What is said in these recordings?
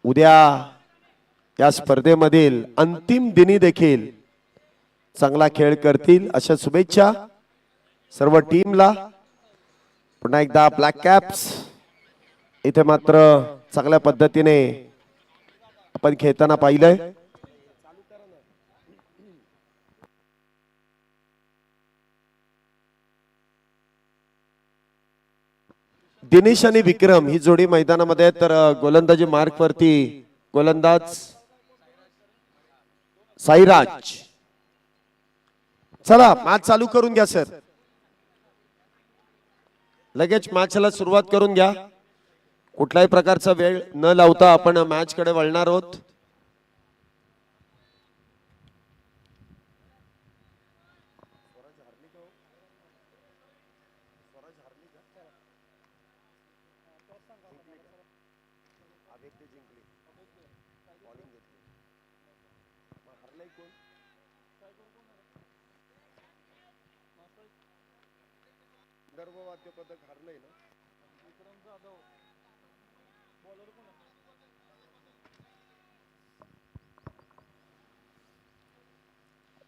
उद्या या स्पर्धेमधील अंतिम दिनी देखील चांगला खेळ करतील अशा शुभेच्छा सर्व टीमला। पुन्हा एकदा ब्लॅक कॅप्स इथे मात्र चांगल्या पद्धतीने आपण खेळताना पाहिलंय। दिनेश आणि विक्रम ही जोडी मैदानामध्ये, तर गोलंदाजी मार्क वरती गोलंदाज साईराज। चला मॅच चालू करून घ्या सर, लगेच मॅचला सुरुवात करून घ्या। कुठल्याही प्रकारचा वेळ न लावता आपण मॅच कडे वळणार आहोत।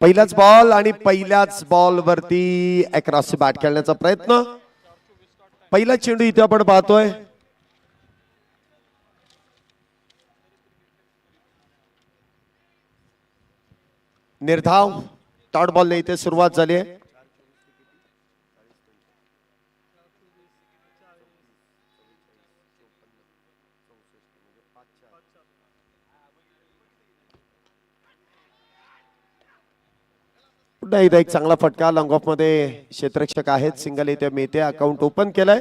पहिलाच बॉल आणि पहिल्याच बॉल वरती अक्रॉस बॅट खेळण्याचा प्रयत्न। पहिला चेंडू इथे आपण पाहतोय, निर्धाव डॉट बॉलने इथे सुरुवात झाली आहे। पुन्हा एकदा एक चांगला फटका लॉंग ऑफ मध्ये क्षेत्ररक्षक आहेत, सिंगल इथे मिळते। अकाउंट ओपन केलंय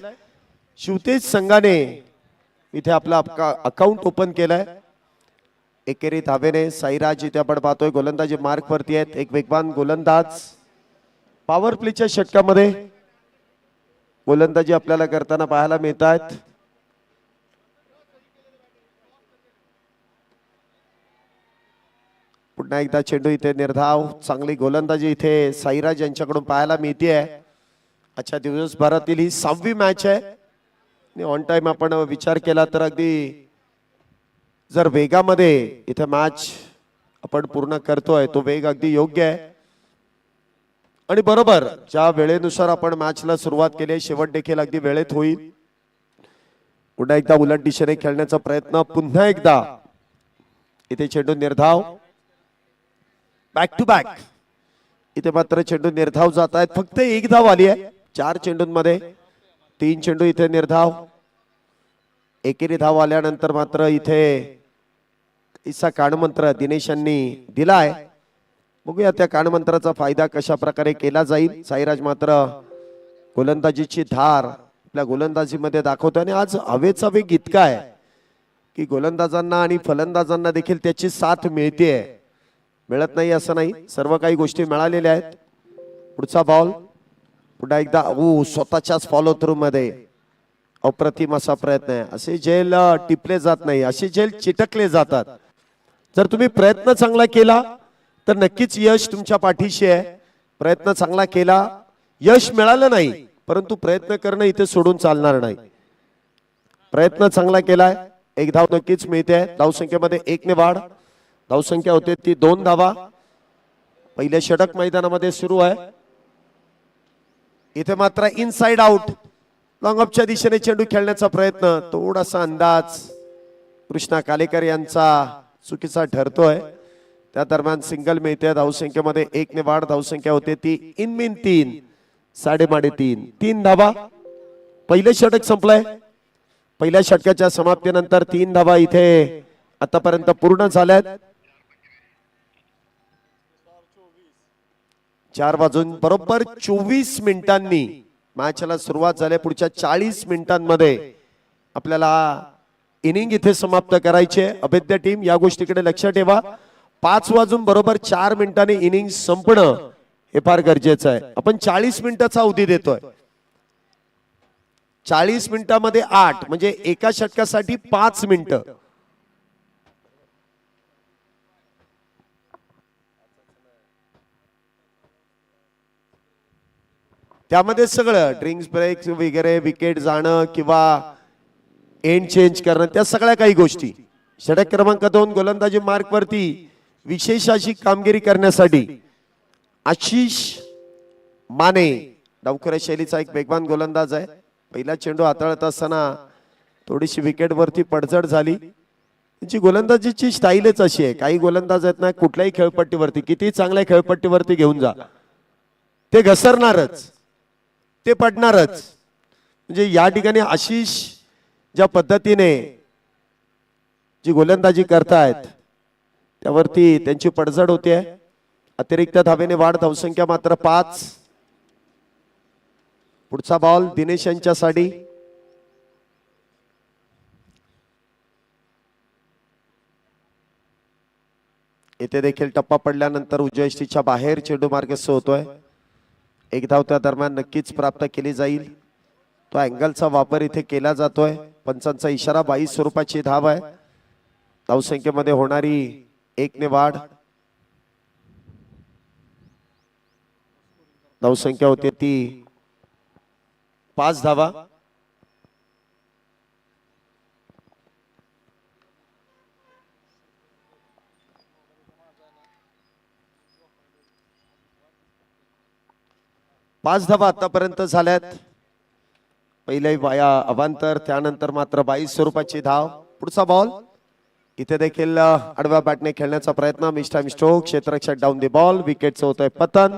शिवतेज संघाने, इथे आपला अकाउंट ओपन केलंय। एकेरी धावेने साईराज इथे आपण पाहतोय गोलंदाजी मार्क वरती आहेत। एक वेगवान गोलंदाज पॉवर प्लेच्या षटकामध्ये गोलंदाजी आपल्याला करताना पाहायला मिळत आहेत। पुन्हा एकदा चेंडू इथे निर्धाव, चांगली गोलंदाजी इथे साईराज यांच्याकडून पाहायला मिळते। अच्छा दिवसभरातील ही 6वी मॅच आहे। ऑन टाइम आपण विचार केला तर अगदी जर वेगामध्ये इथे मॅच आपण पूर्ण करतोय तो वेग अगदी योग्य आहे आणि बरोबर ज्या वेळेनुसार आपण मॅचला सुरुवात केली शेवट देखील अगदी वेळेत होईल। पुन्हा एकदा उलट दिशेने खेळण्याचा प्रयत्न, पुन्हा एकदा इथे चेंडू निर्धाव, बॅक टू बॅक इथे मात्र चेंडू निर्धाव जात आहेत। फक्त एक धाव आली आहे 4 चेंडूंमध्ये, 3 चेंडू इथे निर्धाव। एकेरी धाव आल्यानंतर मात्र इथे इसा कानमंत्र दिनेश यांनी दिलाय, बघूया त्या कानमंत्राचा फायदा कशा प्रकारे केला जाईल। साईराज मात्र गोलंदाजीची धार आपल्या गोलंदाजीमध्ये दाखवतो आणि आज हवेचा वेग इतका आहे की गोलंदाजांना आणि फलंदाजांना देखील त्याची साथ मिळते। मिळत नाही असं नाही, सर्व काही गोष्टी मिळालेल्या आहेत। पुढचा बॉल पुन्हा एकदा स्वतःच्याच फॉलो थ्रू मध्ये अप्रतिम असा प्रयत्न आहे। असे झेल टिपले जात नाही, असे झेल चिटकले जातात। जर तुम्ही प्रयत्न चांगला केला तर नक्कीच यश तुमच्या पाठीशी आहे। प्रयत्न चांगला केला, यश मिळालं नाही, परंतु प्रयत्न करणं इथे सोडून चालणार नाही। प्रयत्न चांगला केलाय, एक धाव नक्कीच मिळते। धावसंख्येमध्ये 1 ने वाढ, धावसंख्या होते ती 2 धावा। पहिल्या षटक मैदानामध्ये सुरू आहे। इथे मात्र इनसाइड आउट, लॉंग ऑफच्या दिशेने चेंडू खेळण्याचा प्रयत्न, थोडासा अंदाज कृष्णा कालेकर यांचा चुकीचा ठरतोय। त्या दरम्यान सिंगल मिळते। धावसंख्येमध्ये 1 ने वाढ, धावसंख्या होते ती इन मीन 3, 3.5, 3 धावा। पहिले षटक संपलंय। पहिल्या षटकाच्या समाप्तीनंतर 3 धावा इथे आतापर्यंत पूर्ण झाल्यात। 4 वाजून बरोबर 24 मिनिटांनी मॅचला सुरुवात झाली। पुढच्या 40 मिनिटांमध्ये आपल्याला इनिंग इथे समाप्त करायचे। अभेद्य टीम या गोष्टीकडे लक्ष ठेवा, 5 वाजून बरोबर 4 मिनिटांनी इनिंग संपणं हे फार गरजेचं आहे। आपण 40 मिनिटाचा अवधी देतोय, 40 मिनिटांमध्ये 8 म्हणजे एका षटकासाठी 5 मिनिटं। त्यामध्ये सगळं ड्रिंक्स ब्रेक वगैरे, विकेट जाणं किंवा एंड चेंज करणं, त्या सगळ्या काही गोष्टी षटक क्रमांक 2 गोलंदाजी मार्क वरती विशेष अशी कामगिरी करण्यासाठी आशिष माने डावखुऱ्या शैलीचा एक वेगवान गोलंदाज आहे. पहिला चेंडू हाताळत असताना थोडीशी विकेट वरती पडझड झाली. त्यांची गोलंदाजीची स्टाईलच अशी आहे. काही गोलंदाज आहेत ना कुठल्याही खेळपट्टीवरती किती चांगल्या खेळपट्टीवरती घेऊन जा ते घसरणारच, ते पडणारच. म्हणजे या ठिकाणी आशिष ज्या पद्धतीने जी गोलंदाजी करतायत त्यावरती त्यांची पडझड होते. अतिरिक्त धावेने वाढ, धावसंख्या मात्र 5. पुढचा बॉल दिनेश यांच्यासाठी. इथे देखील टप्पा पडल्यानंतर उजव्या यष्टीच्या बाहेर चेंडू मार्गस्थ होतोय. एक धाव त्या दरम्यान नक्कीच प्राप्त केली जाईल. तो अँगलचा वापर इथे केला जातोय. पंचांचा इशारा. 22 स्वरूपाची धाव आहे. धावसंख्येमध्ये होणारी 1 ने वाढ. धावसंख्या होते ती 5 धावा. धावा आतापर्यंत झाल्यात. पहिल्याही वाया अवांतर, त्यानंतर मात्र 22 स्वरूपाची धाव. पुढचा बॉल इथे देखील आडव्या बॅटने खेळण्याचा प्रयत्न. Mistime stroke. क्षेत्ररक्षक डाऊन दी बॉल. विकेटचं होतंय पतन.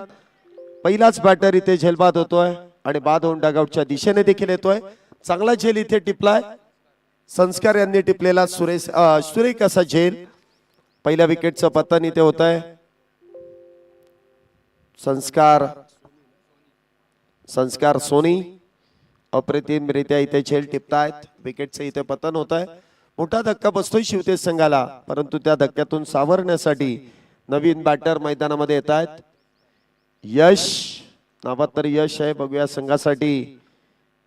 पहिलाच बॅटर इथे झेलबाद होतोय आणि बाद होऊन डगआउटच्या दिशेने देखील येतोय. चांगला झेल इथे टिपलाय. संस्कार यांनी टिपलेला सुरेख असा झेल. पहिल्या विकेटचं पतन इथे होतंय. संस्कार सोनी अप्रतिमरित्या इथे झेल टिपतायत. विकेटचं इथे पतन होत आहे. मोठा धक्का बसतोय शिवतेज संघाला, परंतु त्या धक्क्यातून सावरण्यासाठी नवीन बॅटर मैदानामध्ये येत आहेत. यश नावात तर यश आहे. बघूया संघासाठी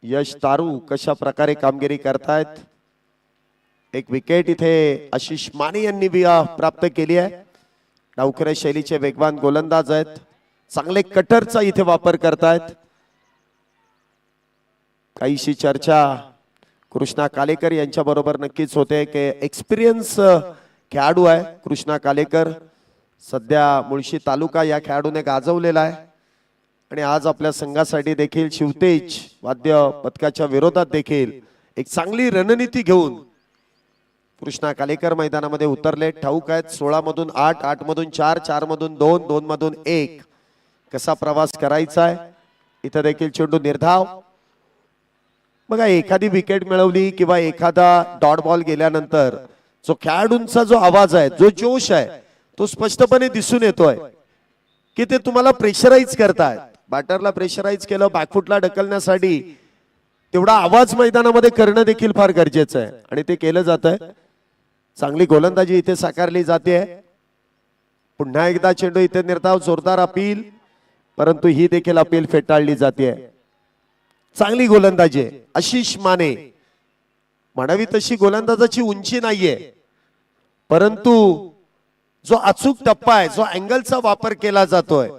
यश तारू कशा प्रकारे कामगिरी करतायत. एक विकेट इथे आशिष माने यांनी प्राप्त केली आहे. डावखुऱ्या शैलीचे वेगवान गोलंदाज आहेत. चांगले कटरचा इथे वापर करतायत. काहीशी चर्चा कृष्णा कालेकर यांच्या बरोबर नक्कीच होते की एक्सपिरियन्स खेळाडू आहे कृष्णा कालेकर. सध्या मुळशी तालुका या खेळाडूने गाजवलेला आहे आणि आज आपल्या संघासाठी देखील शिवतेज वाद्य पथकाच्या विरोधात देखील एक चांगली रणनीती घेऊन कृष्णा कालेकर मैदानामध्ये उतरले. ठाऊक आहेत 16 मधून 8, 8 मधून 4, 4 मधून 2, 2 मधून 1 कसा प्रवास करायचा आहे. इथे देखील चेंडू निर्धाव. बघा एखादी विकेट मिळवली किंवा एखादा डॉट बॉल गेल्यानंतर जो खेळाडूंचा जो आवाज आहे, जो जोश आहे, तो स्पष्टपणे दिसून येतोय की ते तुम्हाला प्रेशराईज करतायत. बॅटरला प्रेशराईज केलं बॅकफुटला ढकलण्यासाठी तेवढा आवाज मैदानामध्ये करणं देखील फार गरजेचं आहे आणि ते केलं जात आहे. चांगली गोलंदाजी इथे साकारली जाते. पुन्हा एकदा चेंडू इथे निर्धाव. जोरदार अपील, परंतु ही देखील अपील फेटाळली जाते. चांगली गोलंदाजी आहे आशिष माने. म्हणावी तशी गोलंदाजाची उंची नाहीये, परंतु जो अचूक टप्पा आहे, जो अँगलचा वापर केला जातोय,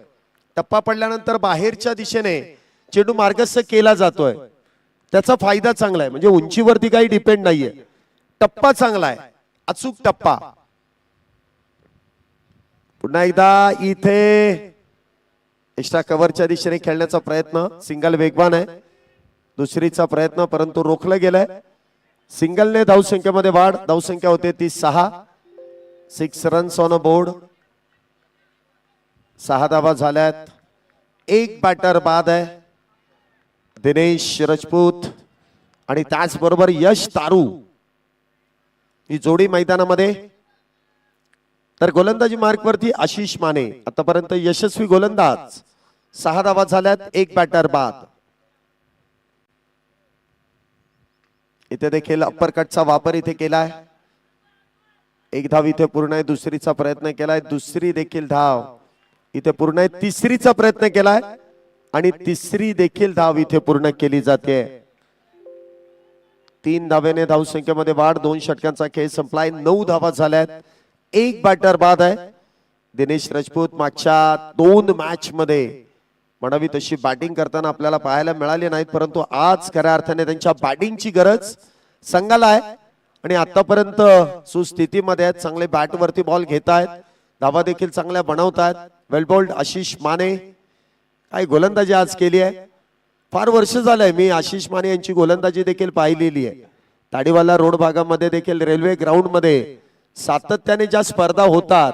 टप्पा पडल्यानंतर बाहेरच्या दिशेने चेंडू मार्गस्थ केला जातोय, त्याचा फायदा चांगला आहे. म्हणजे उंचीवरती काही डिपेंड नाहीये. टप्पा चांगला आहे, अचूक टप्पा. पुन्हा एकदा इथे एक्स्ट्रा कव्हरच्या दिशेने खेळण्याचा प्रयत्न. सिंगल वेगवान आहे. दुसरीचा प्रयत्न परंतु रोखलं गेलंय. सिंगलने धावसंख्येमध्ये वाढ. धावसंख्या होते ती 6. 6 रन्स ऑन अ बोर्ड. 6 धावा झाल्यात. एक बॅटर बाद आहे दिनेश राजपूत आणि त्याचबरोबर यश तारू. ही जोडी मैदानामध्ये. तर गोलंदाजी मार्क वरती आशिष माने आतापर्यंत यशस्वी गोलंदाज. 6 धावा झाल्यात. एक बॅटर बाद. इथे देखील अप्पर कटचा वापर इथे केलाय. एक धाव इथे पूर्ण आहे. दुसरीचा प्रयत्न केलाय. दुसरी देखील धाव इथे पूर्ण आहे. तिसरीचा प्रयत्न केलाय आणि तिसरी देखील धाव इथे पूर्ण केली जाते. 3 धावेने धावसंख्येमध्ये वाढ. 2 षटकांचा खेळ संपलाय. 9 धावा झाल्यात. एक बॅटर बाद आहे दिनेश राजपूत. मागच्या 2 मॅच मध्ये म्हणावी तशी बॅटिंग करताना आपल्याला पाहायला मिळाली नाहीत, परंतु आज खऱ्या अर्थाने त्यांच्या बॅटिंगची गरज संघाला आहे आणि आतापर्यंत सुस्थितीमध्ये आहेत, चांगले बॅट वरती बॉल घेत आहेत, धावा देखील चांगल्या बनवतात. वेल बोल्ड आशिष माने काय गोलंदाजी आज केली आहे. फार वर्ष झालंय मी आशिष माने यांची गोलंदाजी देखील पाहिलेली आहे. ताडीवाला रोड भागामध्ये देखील रेल्वे ग्राउंड मध्ये सातत्याने ज्या स्पर्धा होतात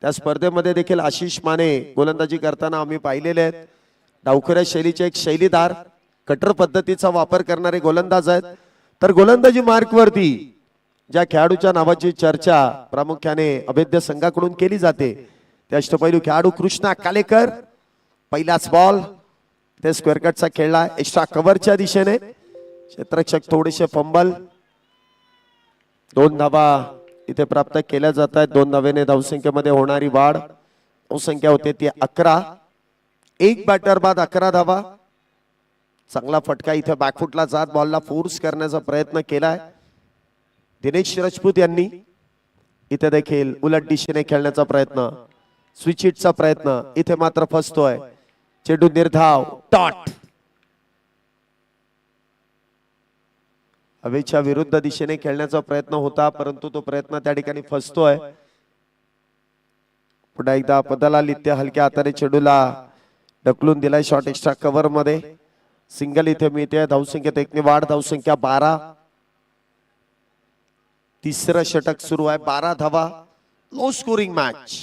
त्या स्पर्धेमध्ये देखील आशिष माने गोलंदाजी करताना आम्ही पाहिलेले आहेत. डावखऱ्या शैलीचे एक शैलीदार, कटर पद्धतीचा वापर करणारे गोलंदाज आहेत. तर गोलंदाजी मार्क वरती ज्या खेळाडूच्या नावाची चर्चा प्रामुख्याने अभेद्य संघाकडून केली जाते ते अष्टपैलू खेळाडू कृष्णा कालेकर. पहिलाच बॉल ते स्क्वेअर कटचा खेळला एक्स्ट्रा कव्हरच्या दिशेने, क्षेत्ररक्षक थोडेसे फंबल. 2 धावा इथे प्राप्त केल्या जात आहेत. 2 धावेने धावसंख्येमध्ये होणारी वाढ, धावसंख्या होते ती 11. एक बॅटर बाद 11 धावा. चांगला फटका इथे बॅकफुटला जात बॉलला फोर्स करण्याचा प्रयत्न केलाय दिनेश राजपूत यांनी. इथे देखील उलट दिशेने खेळण्याचा प्रयत्न, स्विच हिटचा प्रयत्न, इथे मात्र फसतोय. चेंडू निर्धाव डॉट, हवेच्या विरुद्ध दिशेने खेळण्याचा प्रयत्न होता परंतु तो प्रयत्न त्या ठिकाणी फसतोय. पुन्हा एकदा बदला त्या हलक्या हाताने चेंडूला ढकलून दिलाय शॉर्ट एक्स्ट्रा कव्हर मध्ये. सिंगल इथे मिळते. धावसंख्येत 1 ने वाढ, धावसंख्या 12. तिसरं षटक सुरू आहे. 12 धावा. Low scoring match.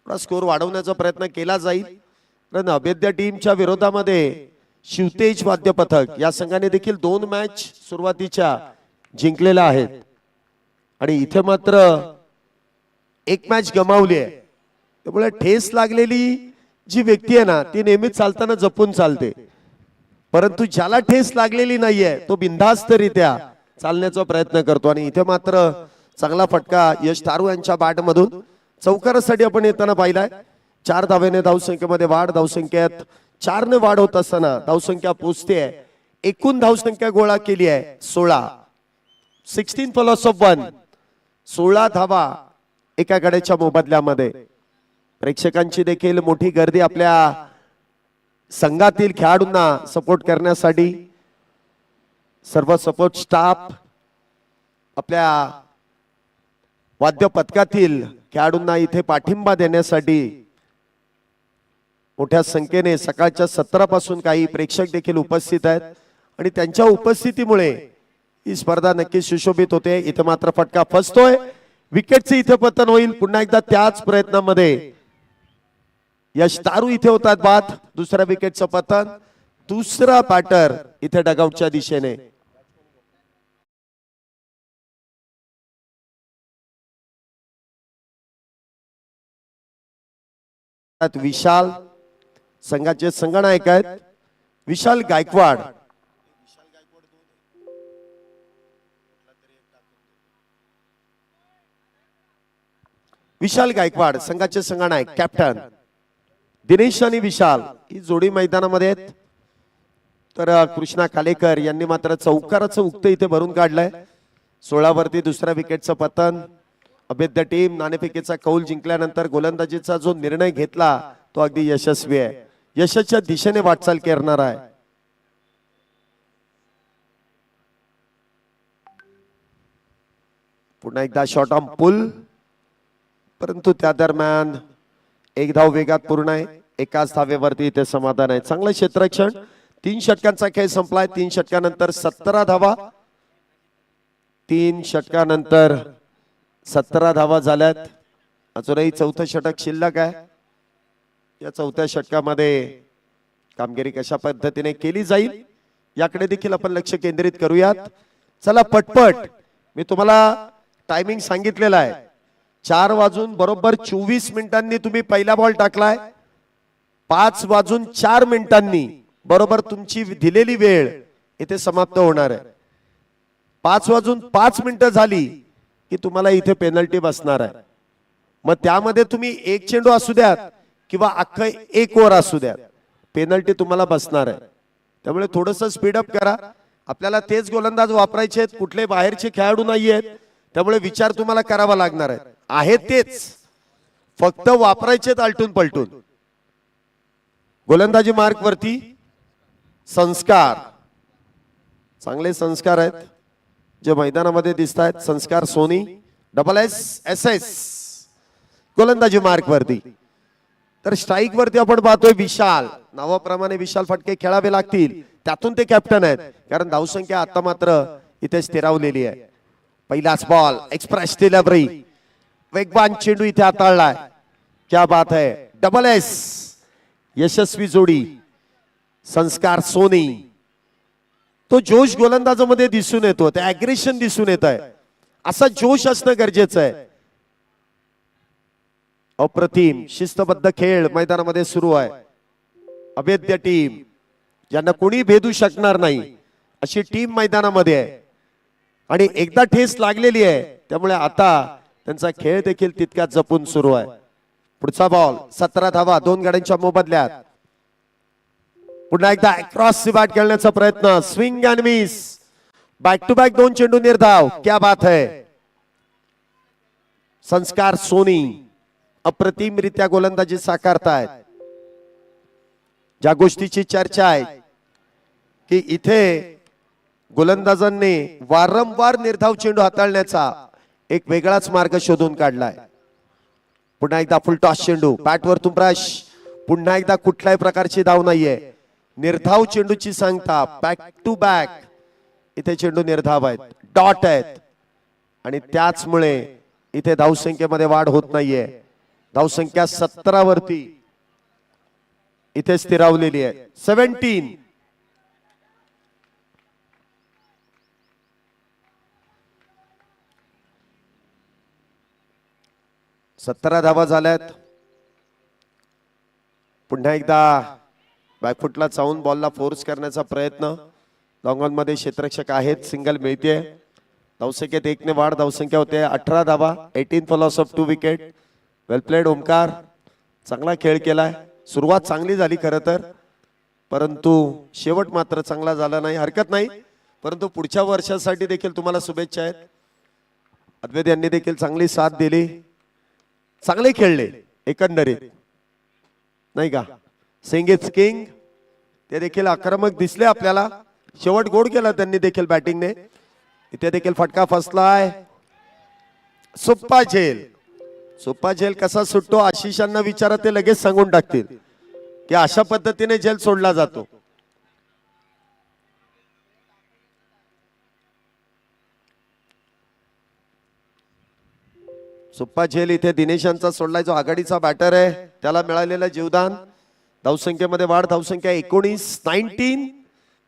थोडा स्कोर वाढवण्याचा प्रयत्न केला जाईल कारण अभेद्य टीमच्या विरोधामध्ये शिवतेज वाद्य पथक या संघाने देखील 2 मॅच सुरुवातीच्या जिंकलेल्या आहेत आणि इथे मात्र 1 मॅच गमावली आहे. त्यामुळे ठेस लागलेली जी व्यक्ती आहे ना ती नेहमीच चालताना जपून चालते, परंतु ज्याला ठेस लागलेली नाहीये तो बिनधास्तरित्या चालण्याचा प्रयत्न करतो. आणि इथे मात्र चांगला फटका यश तारू यांच्या बॅट मधून चौकारासाठी आपण येताना पाहिलाय. 4 धावेने धावसंख्येमध्ये वाढ, धावसंख्येत 4 ने वाढ होत असताना धावसंख्या पोहोचते आहे. एकूण धावसंख्या गोळा केली आहे 16. 16 प्लस ऑफ 1, 16 धावा एका गड्याच्या मोबदल्यामध्ये. प्रेक्षकांची देखील मोठी गर्दी आपल्या संघातील खेळाडूंना सपोर्ट करण्यासाठी. सर्व सपोर्ट स्टाफ आपल्या वाद्य पथकातील खेळाडूंना इथे पाठिंबा देण्यासाठी मोठ्या संख्येने सकाळच्या 17 पासून काही प्रेक्षक देखील उपस्थित आहेत आणि त्यांच्या उपस्थितीमुळे ही स्पर्धा नक्कीच सुशोभित होते. इथे मात्र फटका फसतोय. विकेटचे इथे पतन होईल. पुन्हा एकदा त्याच प्रयत्नामध्ये यश तारू इथे होतात बाद. दुसऱ्या विकेटचं पतन. दुसरा बॅटर इथे डगआउटच्या दिशेने. विशाल संघाचे संघनायक आहेत विशाल गायकवाड. विशाल गायकवाड संघाचे संघनायक कॅप्टन. दिनेश आणि विशाल ही जोडी मैदानामध्ये आहेत. तर कृष्णा कालेकर यांनी मात्र चौकाराचं उक्त इथे भरून काढलंय. 16 वरती दुसऱ्या विकेटचं पतन. अभेद्य टीम नाणेफेकीचा कौल जिंकल्यानंतर गोलंदाजीचा जो निर्णय घेतला तो अगदी यशस्वी आहे. यशाच्या दिशेने वाटचाल करणार आहे. पुन्हा एकदा शॉर्ट ऑन पुल, परंतु त्या दरम्यान 1 धाव वेगात पूर्ण आहे. एकाच धावेवरती इथे समाधान आहे. चांगलं क्षेत्ररक्षण. 3 षटकांचा खेळ संपलाय. 3 षटकानंतर 17 धावा. 3 षटकानंतर 17 धावा झाल्यात. अजूनही 4थं षटक शिल्लक आहे. या 4थ्या षटकामध्ये कामगिरी कशा पद्धतीने केली जाईल याकडे देखील आपण लक्ष केंद्रित करूयात. चला पटपट. मी तुम्हाला टायमिंग सांगितलेला आहे. 4 वाजून बरोबर 24 मिनिटांनी तुम्ही पहिला बॉल टाकलाय. 5 वाजून 4 मिनिटांनी बरोबर तुमची दिलेली वेळ इथे समाप्त होणार आहे. 5 वाजून 5 मिनिटं झाली की तुम्हाला इथे पेनल्टी बसणार आहे. मग त्यामध्ये तुम्ही एक चेंडू असू द्यात किंवा अख्खं 1 ओव्हर असू द्यात, पेनल्टी तुम्हाला बसणार आहे. त्यामुळे थोडंसं स्पीडअप करा. आपल्याला तेच गोलंदाज वापरायचे आहेत, कुठले बाहेरचे खेळाडू नाही आहेत. त्यामुळे विचार तुम्हाला करावा लागणार आहे. आहेत तेच, फक्त वापरायचे आलटून पलटून. गोलंदाजी मार्क वरती संस्कार, चांगले संस्कार आहेत. जे मैदानामध्ये दिसत आहेत Sanskar Soni double S S S गोलंदाजी मार्क वरती. तर स्ट्राईक वरती आपण पाहतोय विशाल, नावाप्रमाणे विशाल फटके खेळावे लागतील, त्यातून ते कॅप्टन आहेत कारण धावसंख्या आता मात्र इथे स्थिरावलेली आहे. पहिलाच बॉल एक्सप्रेस डिलिव्हरी, वेगवान चेंडू इथे हाताळलाय, क्या बात है. डबल एस यशस्वी जोडी संस्कार सोनी. तो जोश गोलंदाजामध्ये दिसून येतो, ते अग्रेशन दिसून येत आहे, असा जोश असणं गरजेचं आहे. अप्रतिम शिस्तबद्ध खेळ मैदानामध्ये सुरू आहे. अभेद्य टीम, ज्यांना कोणी भेदू शकणार नाही अशी टीम मैदानामध्ये आहे आणि एकदा ठेस लागलेली आहे, त्यामुळे आता त्यांचा खेळ देखील तितक्याच जपून सुरू आहे. पुढचा बॉल 17 धावा 2 गाड्यांच्या मोबदल्यात. पुन्हा एकदा अक्रॉस सी बॅट खेळण्याचा प्रयत्न, swing and miss, back to back 2 चेंडू निर्धाव, क्या बात है. संस्कार सोनी अप्रतिमरित्या गोलंदाजी साकारतायत. ज्या गोष्टीची चर्चा आहे की इथे गोलंदाजांनी वारंवार निर्धाव चेंडू हाताळण्याचा एक वेगळाच मार्ग शोधून काढलाय. पुन्हा एकदा फुल टॉस चेंडू, बॅटवरतून ब्रश, पुन्हा एकदा कुठल्याही प्रकारची धाव नाहीये, निर्धाव चेंडूची सांगता, बॅक टू बॅक इथे चेंडू निर्धाव आहेत, डॉट आहेत आणि त्याचमुळे इथे धावसंख्येमध्ये वाढ होत नाहीये. धावसंख्या 17 वरती इथे स्थिरावलेली आहे. 17. सतरा धावा झाल्यात. पुन्हा एकदा बॅकफुटला चावून बॉलला फोर्स करण्याचा प्रयत्न, लॉंग ऑन मध्ये क्षेत्ररक्षक आहेत, सिंगल मिळते. धावसंख्येत 1 ने वाढ, धावसंख्या होते 18 धावा, 18 for loss of 2 wicket. Well played Omkar, चांगला खेळ केलाय. सुरुवात चांगली झाली खरं तर, परंतु शेवट मात्र चांगला झाला नाही. हरकत नाही, परंतु पुढच्या वर्षासाठी देखील तुम्हाला शुभेच्छा आहेत. अद्वैत यांनी देखील चांगली साथ दिली, चांगले खेळले एकंदरीत, नाही का. सिंगेज किंग ते देखील आक्रमक दिसले आपल्याला, शेवट गोड केला त्यांनी देखील बॅटिंगने. इथे देखील फटका फसलाय. सुप्पा झेल, सुप्पा झेल कसा सुटतो आशिषांना विचारा, ते लगेच सांगून टाकतील की अशा पद्धतीने झेल सोडला जातो. सुप्पा झेल इथे दिनेशांचा सोडलाय, जो आघाडीचा बॅटर आहे, त्याला मिळालेलं जीवदान. धावसंख्येमध्ये वाढ, धावसंख्या 19, 19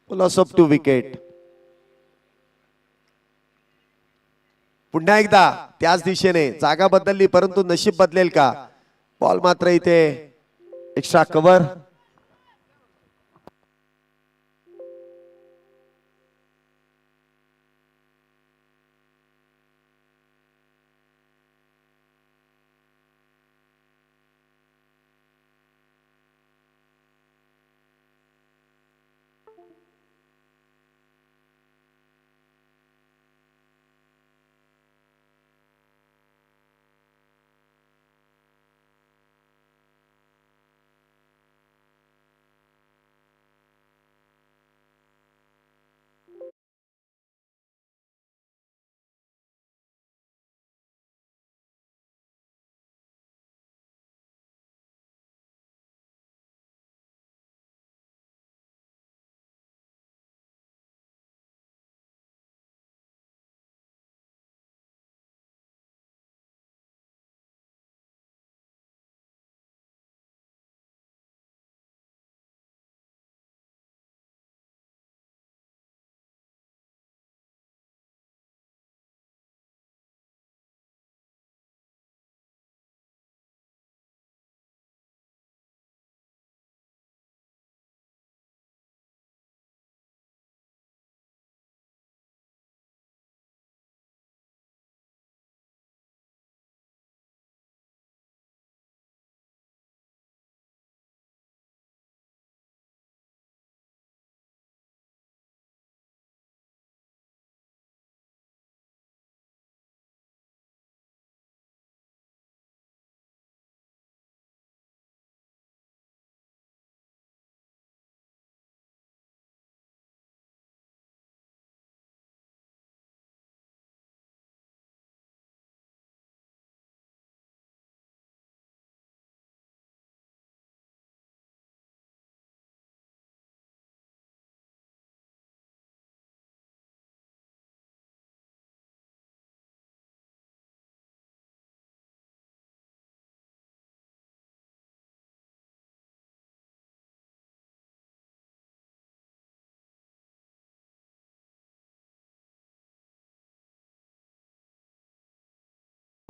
लॉस ऑफ 2 विकेट. पुन्हा एकदा त्याच दिशेने जागा बदलली, परंतु नशीब बदलेल का. बॉल मात्र इथे एक्स्ट्रा कव्हर.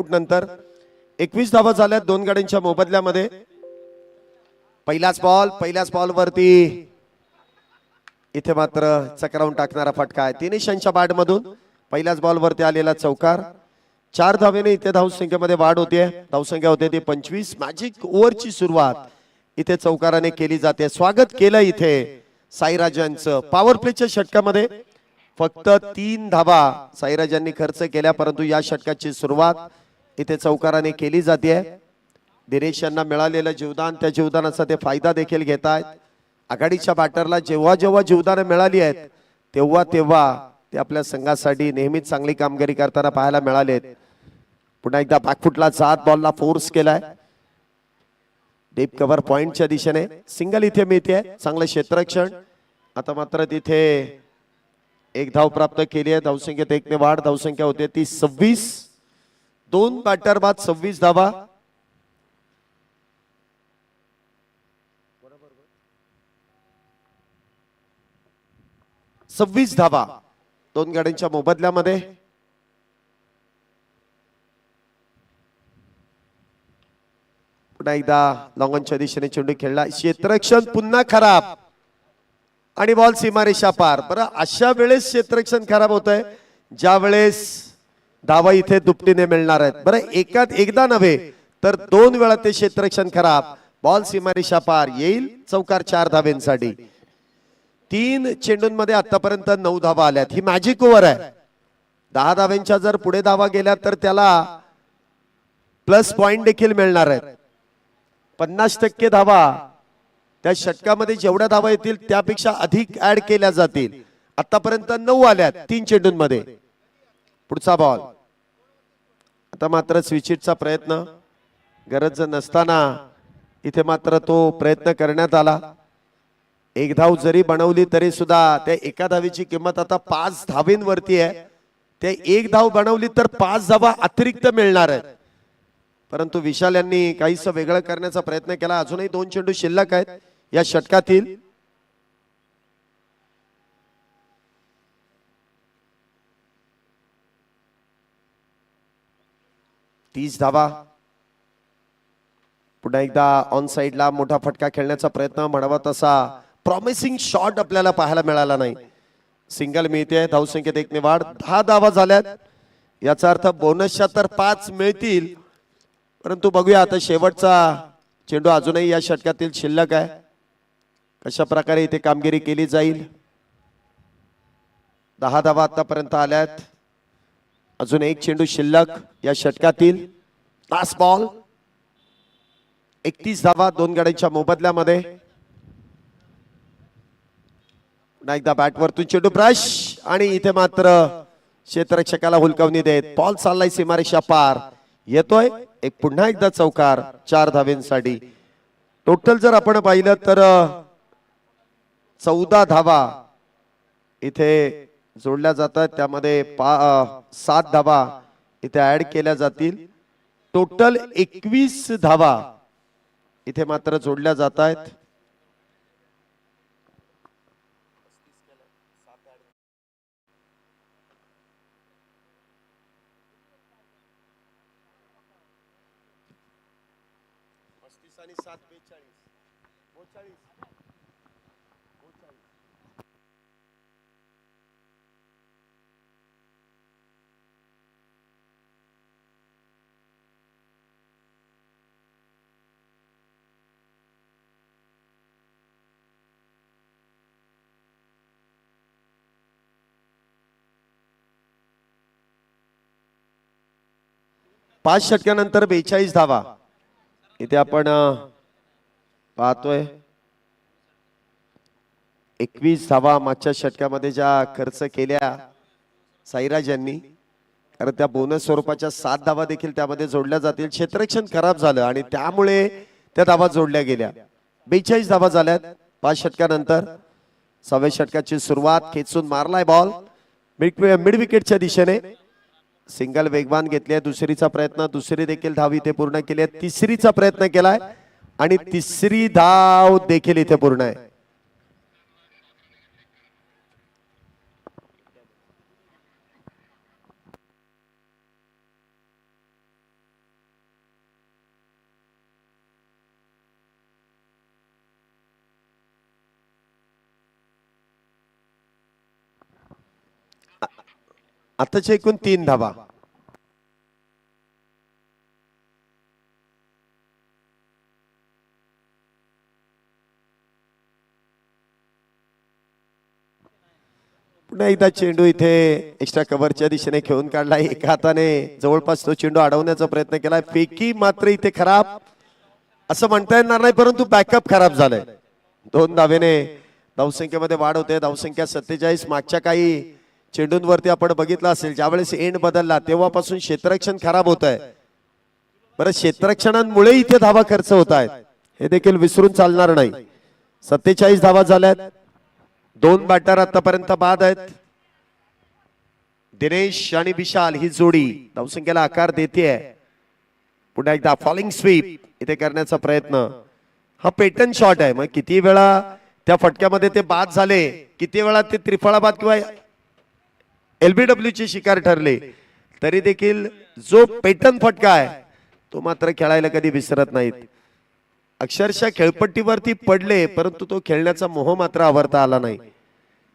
नंतर 21 धावा झाल्या दोन गाड्यांच्या मोबदल्यामध्ये. पहिलाच बॉल वरती इथे मात्र चक्रावून टाकणारा फटका आहे. तिन्ही शंच्या बॅट मधून पहिल्याच बॉल वरती आलेला चौकार. 4 धावेने इथे धावसंख्येमध्ये वाढ होते. धावसंख्या होते ती 25. मॅजिक ओव्हरची सुरुवात इथे चौकाराने केली जाते. स्वागत केलं इथे साईराजांचं. पॉवर प्लेच्या षटकामध्ये फक्त 3 धावा साईराजांनी खर्च केल्या, परंतु या षटकाची सुरुवात इथे चौकाराने केली जाते. दिनेश यांना मिळालेलं जीवदान, त्या जीवदानाचा ते फायदा देखील घेत आहेत. आघाडीच्या बॅटरला जेव्हा जेव्हा जीवदानं मिळाली आहेत तेव्हा तेव्हा ते आपल्या संघासाठी नेहमीच चांगली कामगिरी करताना पाहायला मिळालेत. पुन्हा एकदा बॅकफुटला जात बॉलला फोर्स केलाय. डीप कव्हर पॉइंटच्या दिशेने सिंगल इथे मिळते. चांगलं क्षेत्ररक्षण. आता मात्र तिथे एक धाव प्राप्त केली आहे. धावसंख्येत 1 ने वाढ. धावसंख्या होते ती 26. 2 बॅटर बाद 26 धावा. 26 धावा दोन गाड्यांच्या मोबदल्यामध्ये. पुन्हा एकदा लॉंगॉनच्या दिशेने चेंडू खेळला. क्षेत्ररक्षण पुन्हा खराब आणि बॉल सीमारेषा पार. बरं, अशा वेळेस क्षेत्ररक्षण खराब होत आहे ज्या वेळेस धावा इथे दुपटीने मिळणार आहेत. बरं, एकदा नव्हे तर 2 वेळा ते क्षेत्ररक्षण खराब. बॉल सीमारेषा पार. येईल चौकार 4 धावेंसाठी. 3 चेंडूंमध्ये आतापर्यंत 9 धावा आल्यात. ही मॅजिक ओव्हर आहे. 10 धाव्यांच्या जर पुढे धावा गेल्या तर त्याला प्लस पॉइंट देखील मिळणार आहेत. 50% धावा त्या षटकामध्ये जेवढ्या धावा येतील त्यापेक्षा अधिक ऍड केल्या जातील. आतापर्यंत 9 आल्यात 3 चेंडूंमध्ये. पुढचा बॉल. आता मात्र स्विचिटचा प्रयत्न गरज नसताना इथे मात्र तो प्रयत्न करण्यात आला. एक धाव जरी बनवली तरी सुद्धा त्या एका धावेची किंमत आता 5 धावेंवरती आहे. ते एक धाव बनवली तर 5 धावा अतिरिक्त मिळणार आहेत. परंतु विशाल यांनी काहीच वेगळं करण्याचा प्रयत्न केला. अजूनही 2 चेंडू शिल्लक आहेत या षटकातील. तीस धावा. पुन्हा एकदा ऑन साइडला मोठा फटका खेळण्याचा प्रयत्न. म्हणावा तसा प्रॉमिसिंग शॉट आपल्याला पाहायला मिळाला नाही. सिंगल मिळते. धावसंख्येत 1 ने वाढ. 10 धावा झाल्यात. याचा अर्थ बोनसच्या तर 5 मिळतील, परंतु बघूया आता शेवटचा चेंडू अजूनही या षटकातील शिल्लक आहे. कशा प्रकारे इथे कामगिरी केली जाईल. 10 धावा आतापर्यंत आल्यात. अजून एक चेंडू शिल्लक या षटकातील. Last ball. 31 धावा दोन गाड्यांच्या मोबदल्यामध्ये. पुन्हा एकदा बॅट वरतून चेंडू ब्रश आणि इथे मात्र क्षेत्ररक्षकाला हुलकावणी देत बॉल चाललाय सीमारेषा पार. येतोय एक पुन्हा एकदा चौकार 4 धावेंसाठी. टोटल जर आपण पाहिलं तर 14 धावा इथे जोडल्या जातात. त्यामध्ये 7 धावा इथे ऍड केल्या जातील. टोटल 21 धावा इथे मात्र जोडल्या जात आहेत. आणि 7 42 5 षटकानंतर 42 धावा इथे आपण पाहतोय. 21 धावा मागच्या षटकामध्ये ज्या खर्च केल्या साईराज यांनी, कारण त्या बोनस स्वरूपाच्या 7 धावा देखील त्यामध्ये जोडल्या जातील. क्षेत्ररक्षण खराब झालं आणि त्यामुळे त्या धावा जोडल्या गेल्या. 42 धावा झाल्यात 5 षटकानंतर. 6व्या षटकाची सुरुवात. खेचून मारलाय बॉल मिड विकेटच्या दिशेने. सिंगल वेगवान घेतली. दुसरीचा प्रयत्न. दुसरी देखील धाव इथे पूर्ण केली आहे. तिसरीचा प्रयत्न केलाय आणि तिसरी धाव देखील इथे पूर्ण आहे. आताच्या एकूण 3 धावा. पुन्हा एकदा चेंडू इथे एक्स्ट्रा कव्हरच्या दिशेने खेळून काढलाय. एका हाताने जवळपास तो चेंडू अडवण्याचा प्रयत्न केलाय. फेकी मात्र इथे खराब असं म्हणता येणार नाही, परंतु बॅकअप खराब झालाय. 2 धावेने धावसंख्येमध्ये वाढ होते. धावसंख्या 47. मागच्या काही चेंडूंवरती आपण बघितलं असेल, ज्यावेळेस एंड बदलला तेव्हापासून क्षेत्ररक्षण खराब होत आहे. बरं, क्षेत्ररक्षणांमुळे इथे धावा खर्च होत आहेत, हे देखील विसरून चालणार नाही. 47 धावा झाल्यात. 2 बॅटर आतापर्यंत बाद आहेत. दिनेश आणि विशाल ही जोडी धावसंख्येला आकार देते. पुन्हा एकदा फॉलिंग स्वीप इथे करण्याचा प्रयत्न. हा पेटन शॉट आहे. मग किती वेळा त्या फटक्यामध्ये ते बाद झाले, किती वेळा ते त्रिफळा बाद किंवा LBW ची शिकार ठरले, तरी देखील जो पेटन फटका आहे तो मात्र खेळायला कधी विसरत नाहीत. अक्षरशः खेळपट्टीवरती पडले, परंतु तो खेळण्याचा मोह मात्र आवरता आला नाही.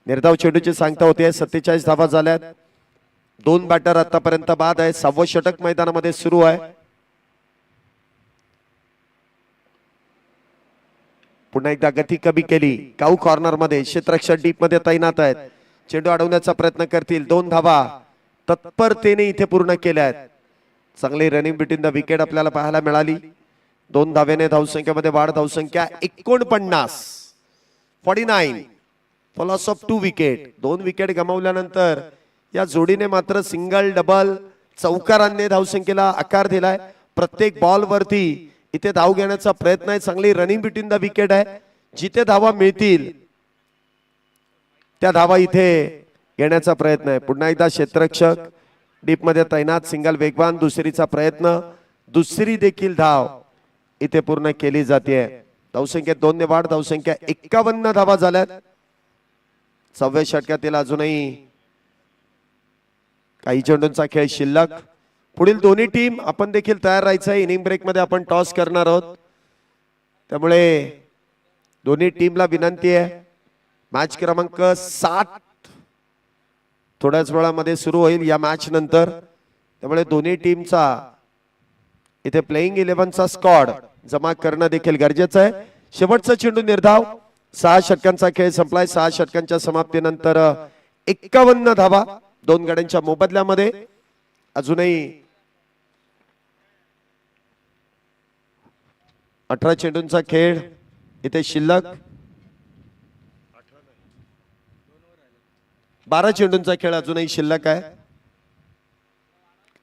निर्धाव चेंडूची सांगता होते. 47 धावा झाल्यात. 2 बॅटर आतापर्यंत बाद आहे. 6वं षटक मैदानामध्ये सुरू आहे. पुन्हा एकदा गती कमी केली. काऊ कॉर्नर मध्ये क्षेत्ररक्षक डीप मध्ये तैनात आहेत. चेंडू अडवण्याचा प्रयत्न करतील. 2 धावा तत्परतेने इथे पूर्ण केल्या आहेत. चांगली रनिंग बिटवीन द विकेट आपल्याला पाहायला मिळाली. 2 धावेने धावसंख्येमध्ये वाढ. धावसंख्या 49. Loss of 2 wicket. 2 विकेट गमावल्यानंतर या जोडीने मात्र सिंगल डबल चौकारांनी धावसंख्येला आकार दिलाय. प्रत्येक बॉल वरती इथे धाव घेण्याचा प्रयत्न आहे. चांगली रनिंग बिटवीन द विकेट आहे. जिथे धावा मिळतील त्या धावा इथे घेण्याचा प्रयत्न आहे. पुन्हा एकदा क्षेत्ररक्षक डीप मध्ये तैनात. सिंगल वेगवान. दुसरीचा प्रयत्न. दुसरी देखील धाव इथे पूर्ण केली जाते. धावसंख्येत 2 ने वाढ. धावसंख्या 51 धावा झाल्यात. 6व्या षटकातील अजूनही काही चेंडूंचा खेळ शिल्लक. पुढील दोन्ही टीम आपण देखील तयार राहायचं आहे. इनिंग ब्रेक मध्ये आपण टॉस करणार आहोत, त्यामुळे दोन्ही टीमला विनंती आहे. मॅच क्रमांक 7 थोड्याच वेळामध्ये सुरू होईल या मॅच नंतर, त्यामुळे दोन्ही टीमचा इथे प्लेइंग 11चा स्क्वॉड जमा करणं देखील गरजेचं आहे. शेवटचा चेंडू निर्धाव. 6 षटकांचा खेळ संपलाय. 6 षटकांच्या समाप्तीनंतर 51 धावा 2 गड्यांच्या मोबदल्यामध्ये. अजूनही 18 चेंडूंचा खेळ इथे शिल्लक. 12 चेंडूंचा खेळ अजूनही शिल्लक आहे.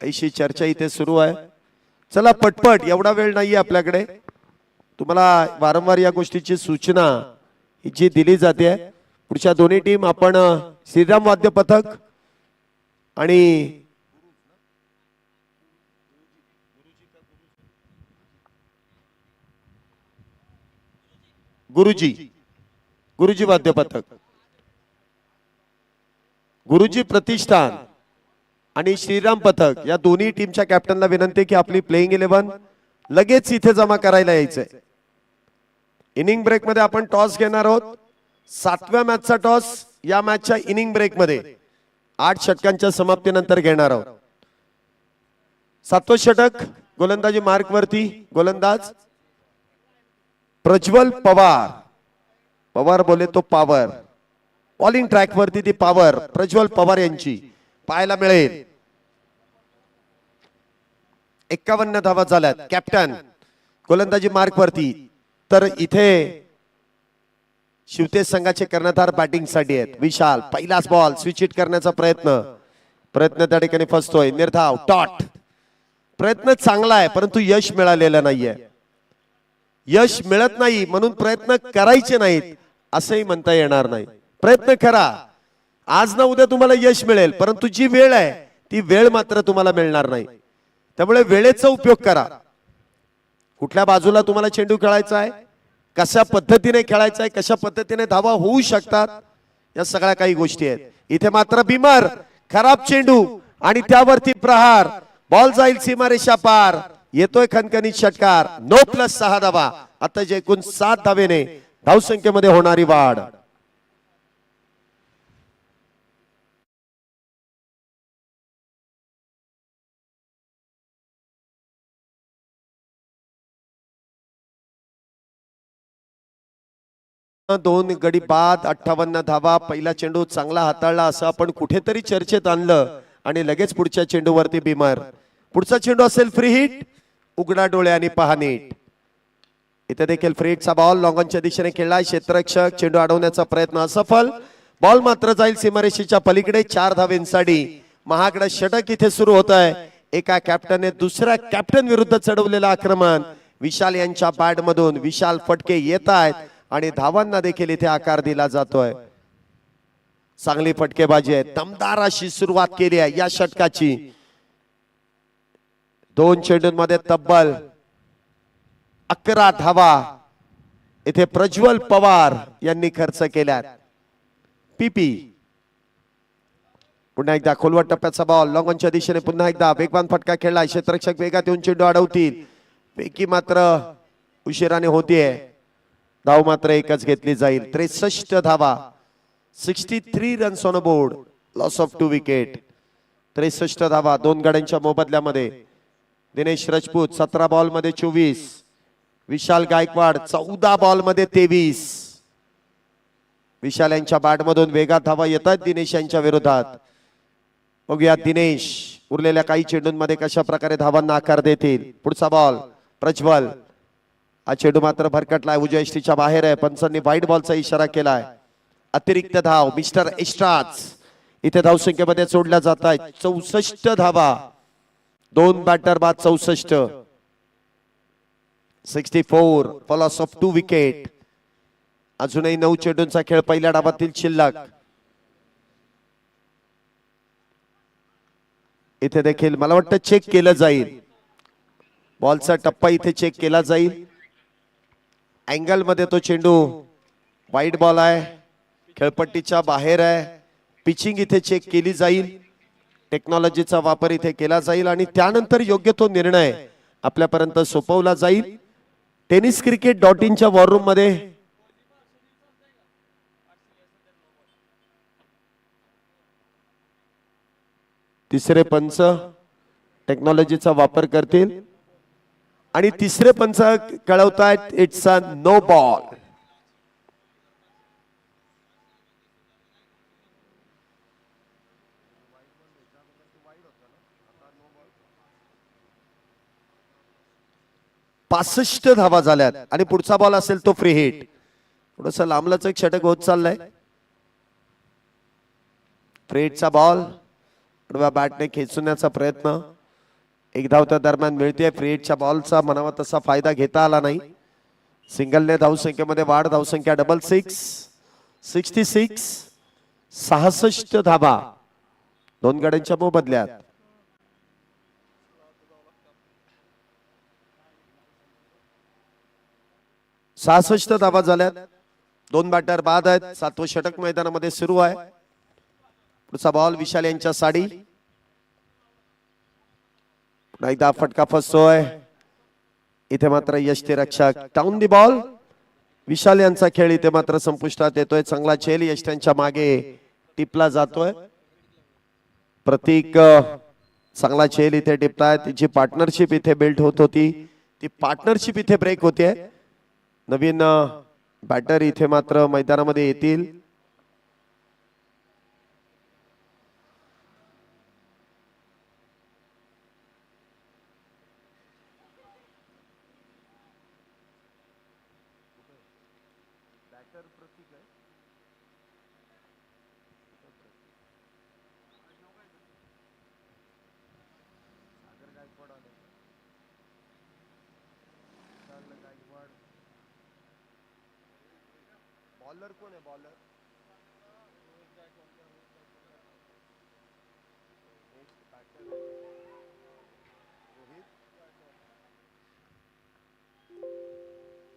काहीशी चर्चा इथे सुरू आहे. चला पटपट, एवढा वेळ नाहीये आपल्याकडे. तुम्हाला वारंवार या गोष्टीची सूचना जी दिली जाते. पुढच्या दोन्ही टीम आपण श्रीराम वाद्य पथक आणि गुरुजी वाद्य पथक, गुरुजी प्रतिष्ठान आणि श्रीराम पथक या दोन्ही टीमच्या कॅप्टनला विनंती की आपली प्लेइंग 11 लगेच इथे जमा करायला यायचंय. इनिंग ब्रेक मध्ये आपण टॉस घेणार आहोत. 7व्या मॅचचा टॉस या मॅचच्या इनिंग ब्रेक मध्ये 8 षटकांच्या समाप्तीनंतर घेणार आहोत. 7वं षटक गोलंदाजी मार्क वरती. गोलंदाज प्रज्वल पवार. पवार बोले तो पॉवर. बॉलिंग ट्रॅक वरती ती पॉवर प्रज्वल पवार यांची पाहायला मिळेल. 51 धावा झाल्यात. कॅप्टन गोलंदाजी मार्क वरती. तर इथे शिवतेज संघाचे कर्णधार बॅटिंग साठी आहेत. विशाल पहिलाच बॉल स्विच हिट करण्याचा प्रयत्न त्या ठिकाणी फसतोय. निर्धाव डॉट. प्रयत्न चांगला आहे, परंतु यश मिळालेलं नाहीये. यश मिळत नाही म्हणून प्रयत्न करायचे नाहीत असंही म्हणता येणार नाही. प्रयत्न करा. आज ना उद्या तुम्हाला यश मिळेल, परंतु जी वेळ आहे ती वेळ मात्र तुम्हाला मिळणार नाही. त्यामुळे वेळेचा उपयोग करा. कुठल्या बाजूला तुम्हाला चेंडू खेळायचा आहे, कशा पद्धतीने खेळायचा आहे, कशा पद्धतीने धावा होऊ शकतात, या सगळ्या काही गोष्टी आहेत. इथे मात्र बिमर खराब चेंडू आणि त्यावरती प्रहार. बॉल जाईल सीमारेषा पार. येतोय खणखणीत षटकार. 9+6 धावा. आता जे एकूण 7 धावेने धावसंख्येमध्ये होणारी वाढ. 2 गडी बाद 58 धावा. पहिला चेंडू चांगला हाताळला असं आपण कुठेतरी चर्चेत आणलं आणि लगेच पुढच्या चेंडूवरती बिमार. पुढचा चेंडू असेल फ्री हिट. उघडा डोळे आणि पहा नीट. इथे देखील फ्री हिटचा बॉल लॉंगॉनच्या दिशेने खेळलाय क्षेत्ररक्षक. चेंडू अडवण्याचा प्रयत्न असफल. बॉल मात्र जाईल सीमारेषेच्या पलीकडे. 4 धावेंसाठी महागडा षटक इथे सुरू होत आहे. एका कॅप्टनने दुसऱ्या कॅप्टन विरुद्ध चढवलेलं आक्रमण. विशाल यांच्या बॅट मधून विशाल फटके येत आहेत आणि धावांना देखील इथे आकार दिला जातोय. चांगली फटकेबाजी आहे. दमदार अशी सुरुवात केली आहे या षटकाची. 2 चेंडूंमध्ये तब्बल 11 धावा इथे प्रज्वल पवार यांनी खर्च केल्यात. पीपी पुन्हा एकदा खोलवर टप्प्याचा बॉल लॉंगॉनच्या दिशेने पुन्हा एकदा वेगवान फटका खेळला. क्षेत्ररक्षक वेगात येऊन चेंडू अडवतील. पैकी मात्र उशिराने होतीये. धाव मात्र एकच घेतली जाईल. 63 धावा. 63 runs on board. Loss of 2 wicket. 63 धावा 2 गड्यांच्या मोबदल्यामध्ये. दिनेश राजपूत 17 बॉल मध्ये 24. विशाल गायकवाड 14 बॉल मध्ये 23. विशाल यांच्या बॅट मधून वेगात धावा येतात दिनेश यांच्या विरोधात. बघूया दिनेश उरलेल्या काही चेंडूंमध्ये कशा प्रकारे धावांना आकार देतील. पुढचा बॉल प्रज्वल. हा चेंडू मात्र भरकटलाय. उजव्या यष्टीच्या बाहेर आहे. पंचांनी व्हाईट बॉलचा इशारा केलाय. अतिरिक्त धाव मिस्टर एक्स्ट्राच इथे धावसंख्येमध्ये सोडल्या जात आहेत. 64 धावा. 2 बॅटर बाद 64. 64 फॉर लॉस ऑफ 2 विकेट. अजूनही 9 चेंडूंचा खेळ पहिल्या डावातील शिल्लक. इथे देखील मला वाटतं चेक केलं जाईल. बॉलचा टप्पा इथे चेक केला जाईल. अँगल मध्ये तो चेंडू वाईड बॉल आहे. खेळपट्टीच्या बाहेर आहे. पिचिंग इथे चेक केली जाईल. टेक्नॉलॉजीचा वापर इथे केला जाईल आणि त्यानंतर योग्य तो निर्णय आपल्यापर्यंत सोपवला जाईल. टेनिस क्रिकेट .in च्या वॉर रूम मध्ये तिसरे पंच टेक्नॉलॉजीचा वापर करतील आणि तिसरे पंच कळवतायत इट्स अ नो बॉल. पासष्ट धावा झाल्यात आणि पुढचा बॉल असेल तो फ्री हिट. थोडस लांबलचक षटक होत चाललंय. फ्री हिटचा बॉल बॅटने खेचण्याचा प्रयत्न. एक धाव त्या दरम्यान मिळते. फ्री हिटच्या बॉलचा म्हणावा तसा फायदा घेता आला नाही. सिंगलने धावसंख्येमध्ये वाढ. धावसंख्या 66. 66 धावा 2 गड्यांच्या मोबदल्यात. सहासष्ट धावा झाल्यात. 2 बॅटर बाद आहेत. 7वं षटक मैदानामध्ये सुरू आहे. पुढचा बॉल विशाल यांच्या साडी. एकदा फटका फसतोय. इथे मात्र यष्टीरक्षक टाउन दी बॉल. विशाल यांचा खेळ इथे मात्र संपुष्टात येतोय. चांगला चेल यष्ट्यांच्या मागे टिपला जातोय. प्रतीक चांगला चेल इथे टिपताय. तिची पार्टनरशिप इथे बिल्ड होत होती. ती पार्टनरशिप इथे ब्रेक होते. नवीन बॅटर इथे मात्र मैदानामध्ये येतील. बॉलर कोण आहे? बॉलर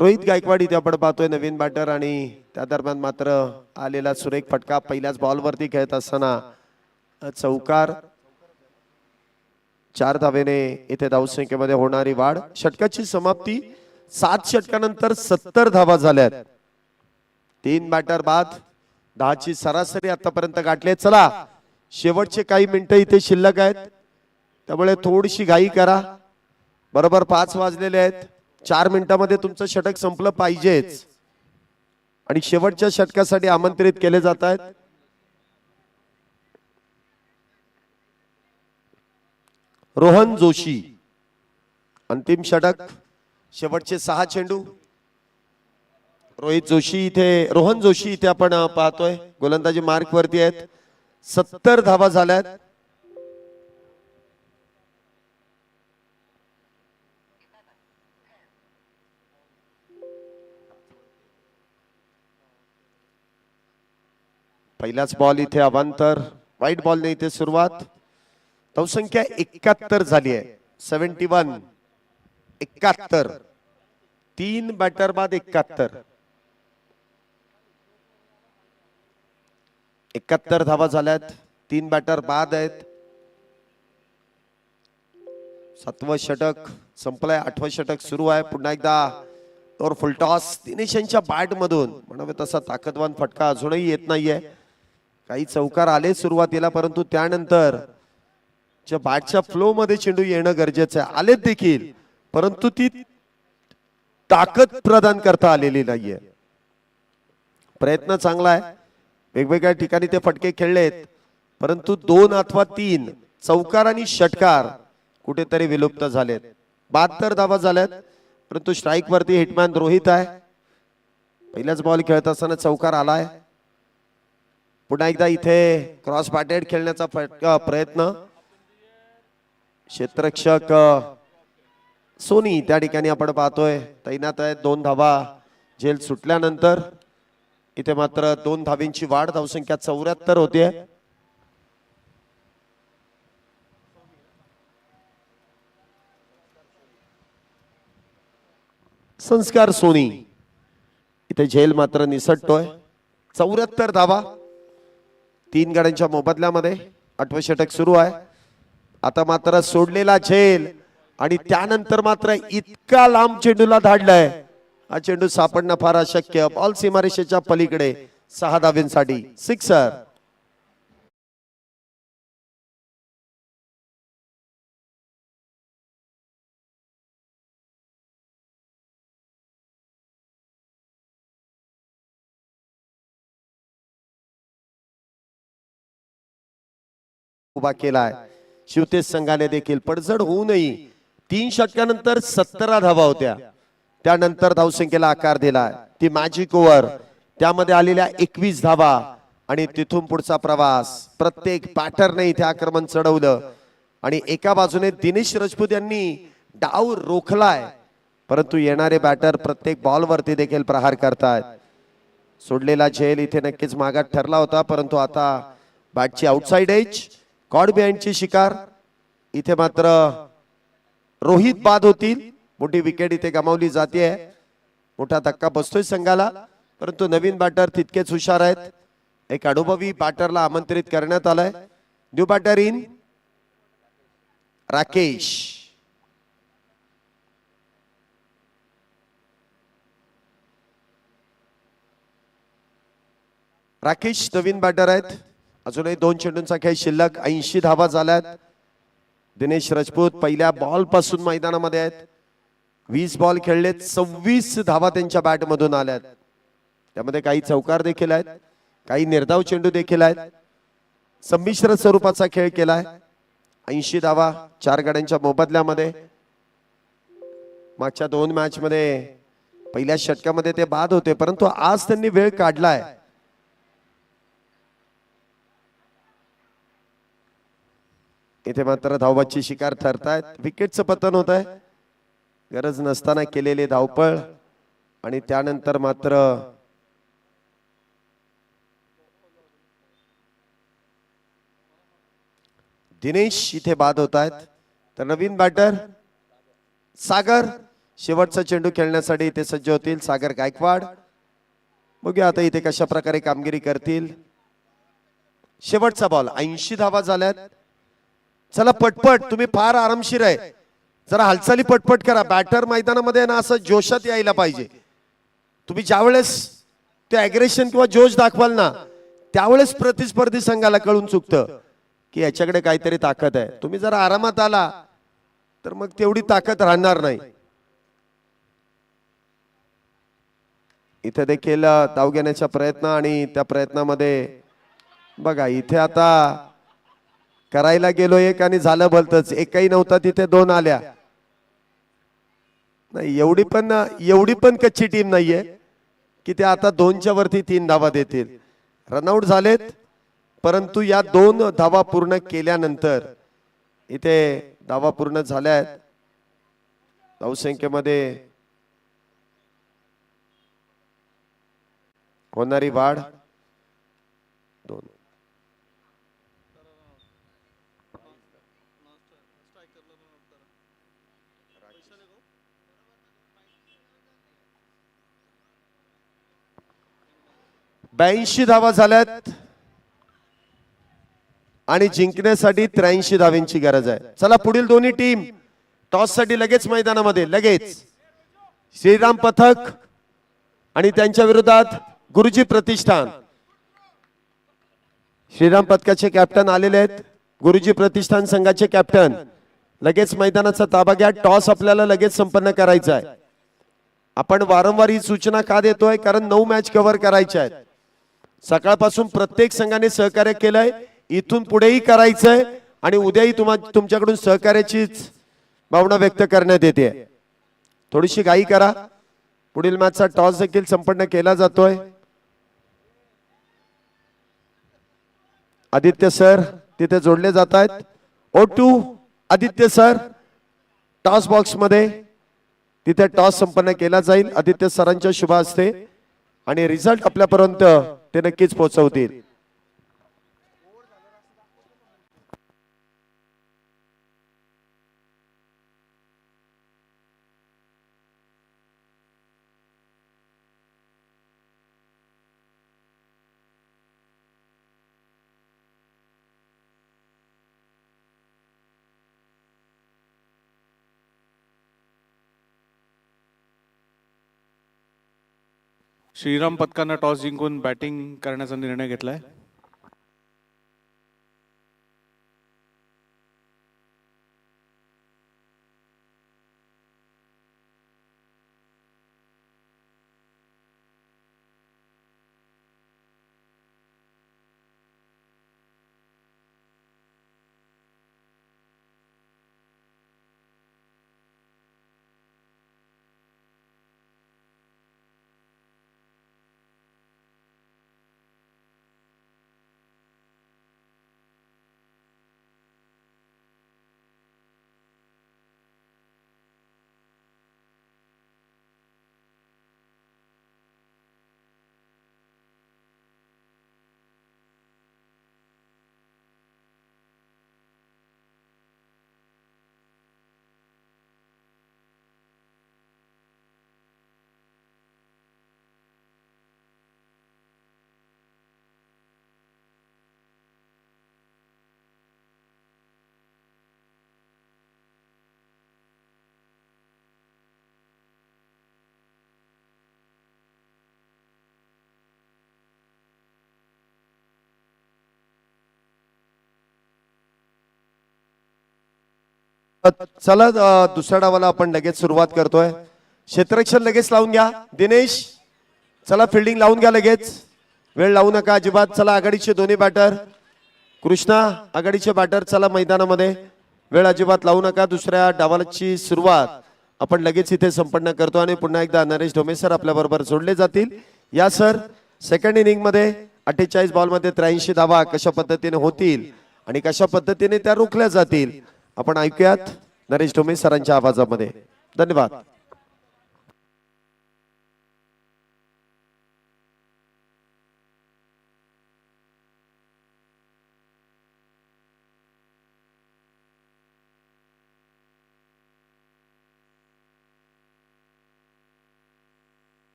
रोहित गायकवाड इथे आपण पाहतोय नवीन बॅटर आणि त्या दरम्यान मात्र आलेला सुरेख फटका. पहिल्याच बॉलवरती खेळत असताना चौकार. 4 धावेने इथे धावसंख्येमध्ये होणारी वाढ. षटकाची समाप्ती. 7 षटकानंतर 70 धावा झाल्यात. 3 बॅटर बाद. 10ची सरासरी आतापर्यंत गाठली. चला शेवटचे काही मिनिटं इथे शिल्लक आहेत त्यामुळे थोडीशी घाई करा. बरोबर 5 वाजलेले आहेत. 4 मिनिटांमध्ये तुमचं षटक संपलं पाहिजेच आणि शेवटच्या षटकासाठी आमंत्रित केले जात आहेत रोहन जोशी. अंतिम षटक, शेवटचे 6 चेंडू. रोहन जोशी इथे आपण पाहतोय गोलंदाजी मार्क वरती आहेत. 70 धावा झाल्यात. पहिलाच बॉल इथे अवांतर, वाईट बॉलने इथे सुरुवात. धावसंख्या 71 झाली आहे. 71, 71. 3 बॅटर बाद 71. 71 धावा झाल्यात. 3 बॅटर बाद आहेत. 7वं षटक संपलंय. 8वं षटक सुरू आहे. पुन्हा एकदा और फुलटॉस. दिनेश यांच्या बॅट मधून म्हणावे तसा ताकदवान फटका अजूनही येत नाहीये. काही चौकार आले सुरुवातीला, परंतु त्यानंतर बॅटच्या फ्लो मध्ये चेंडू येणं गरजेचं आहे. आलेत देखील, परंतु ती ताकद प्रदान करता आलेली नाहीये. प्रयत्न चांगला आहे. वेगवेगळ्या ठिकाणी ते फटके खेळलेत, परंतु 2 अथवा 3 चौकार आणि षटकार कुठेतरी विलुप्त झालेत. 72 धावा झाल्यात, परंतु स्ट्राईक वरती हिटमॅन रोहित आहे. पहिलाच बॉल खेळत असताना चौकार आलाय. पुन्हा एकदा इथे क्रॉस बॅटेड खेळण्याचा प्रयत्न. क्षेत्ररक्षक सोनी त्या ठिकाणी आपण पाहतोय तैनात आहे. 2 धावा झेल सुटल्यानंतर इथे मात्र 2 धावींची वाढ. धावसंख्या 74 होते. संस्कार सोनी इथे झेल मात्र निसटतोय. 74 धावा 3 गड्यांच्या मोबदल्यामध्ये. 8वं षटक सुरू आहे. आता मात्र सोडलेला झेल आणि त्यानंतर मात्र इतका लांब चेंडूला धाडलाय. हा चेंडू सापडणं फार अशक्य. बॉल सीमारेषेच्या पलीकडे. 6 धाव्यांसाठी सिक्सर. उभा केलाय शिवतेज संघाने देखील. पडझड होऊनही 3 षटकानंतर 17 धावा होत्या. त्यानंतर धावसंख्येला आकार दिलाय. ती मॅजिक ओव्हर, त्यामध्ये आलेल्या 21 धावा आणि तिथून पुढचा प्रवास. प्रत्येक बॅटरने इथे आक्रमण चढवलं आणि एका बाजूने दिनेश राजपूत यांनी डाव रोखलाय, परंतु येणारे बॅटर प्रत्येक बॉल वरती देखील प्रहार करतायत. सोडलेला झेल इथे नक्कीच मागात ठरला होता, परंतु आता बॅटची आउटसाइड एज. कॉड बिहाइंडची शिकार. इथे मात्र रोहित बाद होतील. मोठी विकेट इथे गमावली जाते. मोठा धक्का बसतोय संघाला, परंतु नवीन बॅटर तितकेच हुशार आहेत. एक अनुभवी बॅटरला आमंत्रित करण्यात आलंय. New batter in Rakesh. Rakesh नवीन बॅटर आहेत. अजूनही 2 चेंडूंचा खेळ शिल्लक. 80 धावा झाल्यात. दिनेश राजपूत पहिल्या बॉल पासून मैदानामध्ये आहेत. 20 बॉल खेळलेत. 26 धावा त्यांच्या बॅट मधून आल्यात. त्यामध्ये काही चौकार देखील आहेत, काही निर्धाव चेंडू देखील आहेत. संमिश्र स्वरूपाचा खेळ केलाय. 80 धावा 4 गड्यांच्या मोबदल्यामध्ये. मागच्या 2 मॅच मध्ये पहिल्या षटकामध्ये ते बाद होते, परंतु आज त्यांनी वेळ काढलाय. इथे मात्र धावबाची शिकार ठरतायत. विकेटचं पतन होत आहे. गरज नसताना केलेले धावपळ आणि त्यानंतर मात्र दिनेश इथे बाद होत आहेत. तर नवीन बॅटर सागर शेवटचा चेंडू खेळण्यासाठी इथे सज्ज होतील. सागर गायकवाड. बघूया आता इथे कशा प्रकारे कामगिरी करतील. शेवटचा बॉल. 80 धावा झाल्यात. चला पटपट, तुम्ही फार आरामशीर आहे. जरा हालचाली पटपट करा. बॅटर मैदानामध्ये ना असं जोशात यायला पाहिजे. तुम्ही ज्यावेळेस ते अग्रेशन किंवा जोश दाखवाल ना, त्यावेळेस प्रतिस्पर्धी संघाला कळून चुकतं की याच्याकडे काहीतरी ताकद आहे. तुम्ही जरा आरामात आला तर मग तेवढी ताकद राहणार नाही. इथे देखील धाव घेण्याचा प्रयत्न आणि त्या प्रयत्नामध्ये बघा इथे आता करायला गेलो एक आणि झालं भलतच. एकही नव्हता तिथे दोन आल्या. नाही एवढी पण कच्ची टीम नाहीये की ते आता 2च्या वरती 3 धावा देतील. रनआउट झालेत परंतु या 2 धावा पूर्ण केल्यानंतर इथे धावा पूर्ण झाल्या आहेत. धावसंख्येमध्ये होणारी वाढ 2. ब्याऐंशी धावा झाल्यात आणि जिंकण्यासाठी 83 धावांची गरज आहे. चला पुढील दोन्ही टीम टॉस साठी लगेच मैदानामध्ये. लगेच श्रीराम पथक आणि त्यांच्या विरोधात गुरुजी प्रतिष्ठान. श्रीराम पथकाचे कॅप्टन आलेले आहेत. गुरुजी प्रतिष्ठान संघाचे कॅप्टन लगेच मैदानाचा ताबा घ्या. टॉस आपल्याला लगेच संपन्न करायचा आहे. आपण वारंवार ही सूचना का देतोय कारण 9 मॅच कव्हर करायच्या आहेत. सकाळपासून प्रत्येक संघाने सहकार्य केलंय. इथून पुढेही करायचंय आणि उद्याही तुमच्याकडून सहकार्याचीच भावना व्यक्त करण्यात येते. थोडीशी घाई करा. पुढील मॅचचा टॉस देखील संपन्न केला जातोय. आदित्य सर तिथे जोडले जात आहेत. O2 Aditya sir toss box मध्ये तिथे टॉस संपन्न केला जाईल. आदित्य सरांच्या शुभ हस्ते आणि रिझल्ट आपल्यापर्यंत ते नक्कीच पोहोचवतील. श्रीराम पथकानं टॉस जिंकून बॅटिंग करण्याचा निर्णय घेतलाय. चला दुसऱ्या डावाला आपण लगेच सुरुवात करतोय. क्षेत्ररक्षण लगेच लावून घ्या. दिनेश चला फिल्डिंग लावून घ्या लगेच. वेळ लावू नका अजिबात. चला आघाडीचे दोन्ही बॅटर. कृष्णा आघाडीचे बॅटर चला मैदानामध्ये. वेळ अजिबात लावू नका. दुसऱ्या डावाची सुरुवात आपण लगेच इथे संपन्न करतो आणि पुन्हा एकदा नरेश ढोमे सर आपल्या बरोबर जोडले जातील. या सर सेकंड इनिंग मध्ये 48 बॉल मध्ये 83 धावा कशा पद्धतीने होतील आणि कशा पद्धतीने त्या रोखल्या जातील आपण ऐकूयात नरेश ढोमे सरांच्या आवाजामध्ये. धन्यवाद.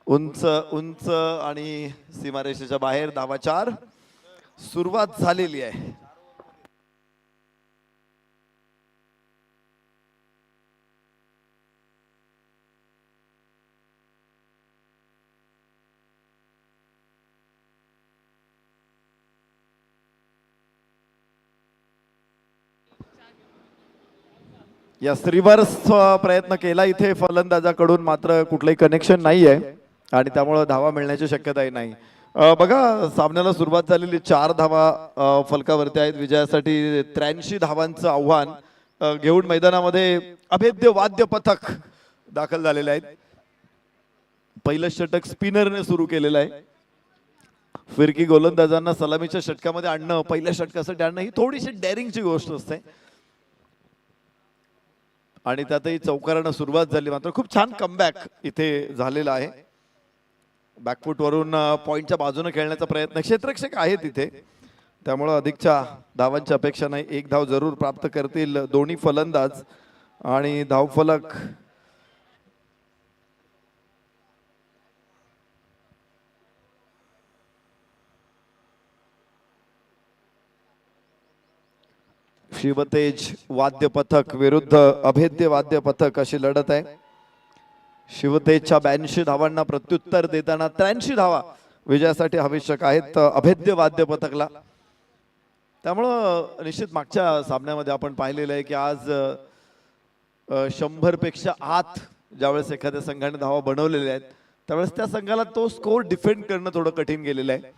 उंच उंच आणि सीमारेषेच्या बाहेर धावा 4. सुरुवात झालेली आहे. यस, रिव्हर्स प्रयत्न केला इथे फलंदाजाकडून, मात्र कुठलंही कनेक्शन नाही आहे आणि त्यामुळे धावा मिळण्याची शक्यताही नाही. बघा, सामन्याला सुरुवात झालेली 4 धावा फलकावरती आहेत. विजयासाठी 83 धावांचं आव्हान घेऊन मैदानामध्ये अभेद्य वाद्य पथक दाखल झालेले आहेत. पहिलं षटक स्पिनरने सुरू केलेलं आहे. फिरकी गोलंदाजांना सलामीच्या षटकामध्ये आणणं, पहिल्या षटकासाठी आणणं ही थोडीशी डेअरिंगची गोष्ट असते आणि त्यातही चौकारानं सुरुवात झाली. मात्र खूप छान कमबॅक इथे झालेला आहे. बॅकफूट वरून पॉइंटच्या बाजूने खेळण्याचा प्रयत्न, क्षेत्ररक्षक आहे तिथे, त्यामुळं अधिकच्या धावांची अपेक्षा नाही. 1 धाव जरूर प्राप्त करतील दोन्ही फलंदाज आणि धावफलक शिवतेज वाद्य पथक विरुद्ध अभेद्य वाद्य पथक अशी लढत आहे. शिवतेजच्या 82 धावांना प्रत्युत्तर देताना 83 धावा विजयासाठी आवश्यक आहेत अभेद्य वाद्य पथकला. त्यामुळं निश्चित मागच्या सामन्यामध्ये आपण पाहिलेलं आहे की आज 100 पेक्षा आत ज्यावेळेस एखाद्या संघाने धावा बनवलेल्या आहेत त्यावेळेस त्या संघाला तो स्कोर डिफेंड करणं थोडं कठीण गेलेलं आहे.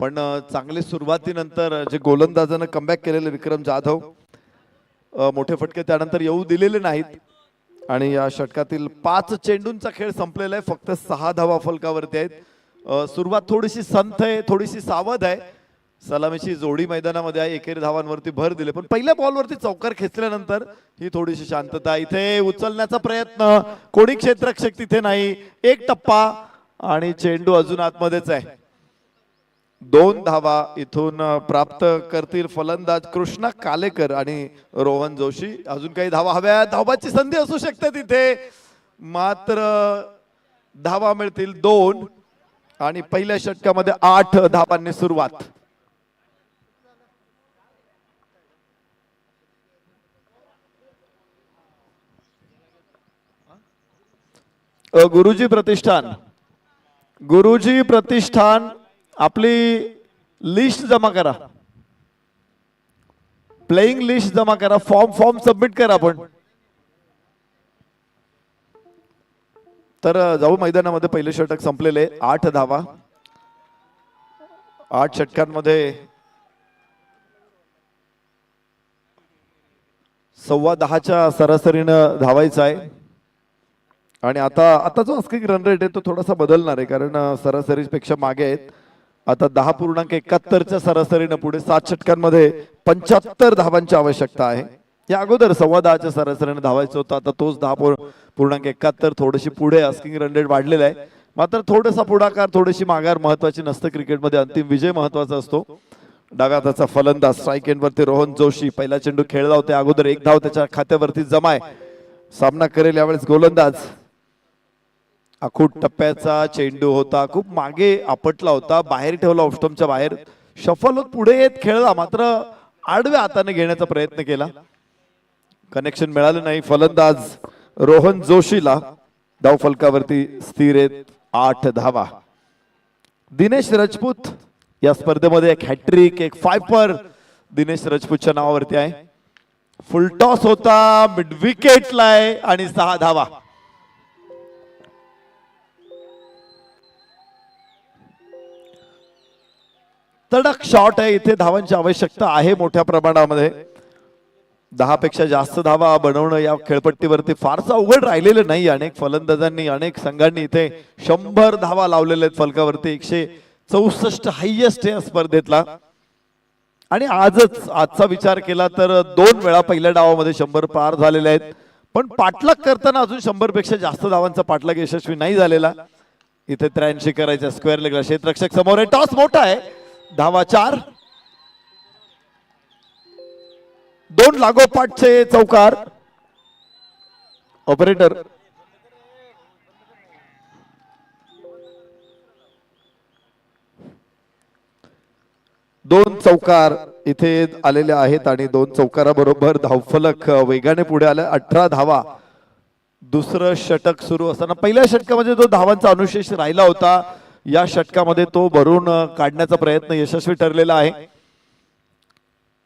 पण चांगली सुरुवातीनंतर जे गोलंदाजानं कमबॅक केलेले विक्रम जाधव, मोठे फटके त्यानंतर येऊ दिलेले नाहीत आणि या षटकातील 5 चेंडूंचा खेळ संपलेला आहे. फक्त 6 धावा फलकावरती आहेत. सुरुवात थोडीशी संथ आहे, थोडीशी सावध आहे. सलामीची जोडी मैदानामध्ये आहे, एकेरी धावांवरती भर दिले, पण पहिल्या बॉलवरती चौकार खेचल्यानंतर ही थोडीशी शांतता. इथे उचलण्याचा प्रयत्न, कोणी क्षेत्ररक्षक तिथे नाही. 1 टप्पा आणि चेंडू अजून आतमध्येच आहे. 2 धावा इथून प्राप्त करतील फलंदाज कृष्णा कालेकर आणि रोहन जोशी. अजून काही धावा हव्या, धावाची संधी असू शकते तिथे, मात्र धावा मिळतील 2 आणि पहिल्या षटकामध्ये 8 धावांनी सुरुवात. गुरुजी प्रतिष्ठान आपली लिस्ट जमा करा, प्लेइंग लिस्ट जमा करा, फॉर्म सबमिट करा. आपण तर जाऊ मैदानामध्ये. पहिले षटक संपलेले, 8 धावा 8 षटकांमध्ये 10:15च्या सरासरीनं धावायचं आहे. आणि आता जो आस्किंग रन रेट आहे तो थोडासा बदलणार आहे, कारण सरासरीपेक्षा मागे आहेत. आता 10.71च्या सरासरीनं पुढे 7 षटकांमध्ये 75 धावांची आवश्यकता आहे. या अगोदर 10:15च्या सरासरीनं धावायचं होतं, आता तोच 10.71, थोडीशी पुढे आस्किंग रन रेट वाढलेला आहे. मात्र थोडासा पुढाकार, थोडीशी माघार महत्वाची नसते क्रिकेटमध्ये, अंतिम विजय महत्वाचा असतो. डाव्या हाताचा फलंदाज स्ट्राईक एंडवरती रोहन जोशी, पहिला चेंडू खेळला होता अगोदर, 1 धाव त्याच्या खात्यावरती जमा आहे. सामना करेल यावेळेस गोलंदाज. आखूट टप्प्याचा चेंडू होता, खूप मागे आपटला होता, बाहेर ठेवला ऑफस्टम्पच्या बाहेर. शफल होत पुढे येत खेळला, मात्र आडव्या हाताने घेण्याचा प्रयत्न केला, कनेक्शन मिळालं नाही. फलंदाज रोहन जोशीला धाव फलकावरती स्थिर आहेत 8 धावा. दिनेश राजपूत या स्पर्धेमध्ये एक हॅट्रिक, एक फायपर दिनेश राजपूतच्या नावावरती आहे. फुल टॉस होता, मिड विकेटला आहे आणि 6 धावा. तडक शॉट आहे, इथे धावांची आवश्यकता आहे मोठ्या प्रमाणामध्ये. 10 पेक्षा जास्त धावा बनवणं या खेळपट्टीवरती फारसं अवघड राहिलेलं नाही. अनेक फलंदाजांनी, अनेक संघांनी इथे 100 धावा लावलेल्या आहेत फलकावरती. 164 हायएस्ट आहे स्पर्धेतला. आणि आजचा विचार केला तर 2 वेळा पहिल्या डावामध्ये 100 पार झालेले आहेत, पण पाठलाग करताना अजून 100 पेक्षा जास्त धावांचा पाठलाग यशस्वी नाही झालेला. इथे 83 करायचा स्क्वेअर लेगला. क्षेत्ररक्षक समोर आहे, टॉस मोठा आहे, धावा 4. 2 लागोपाठचे चौकार. ऑपरेटर दोन चौकार इथे आलेले आहेत आणि दोन चौकाराबरोबर धावफलक वेगाने पुढे आले. 18 धावा दुसरं षटक सुरू असताना पहिल्या षटकामध्ये जो धावांचा अनुशेष राहिला होता, या षटकामध्ये तो भरून काढण्याचा प्रयत्न यशस्वी ठरलेला आहे.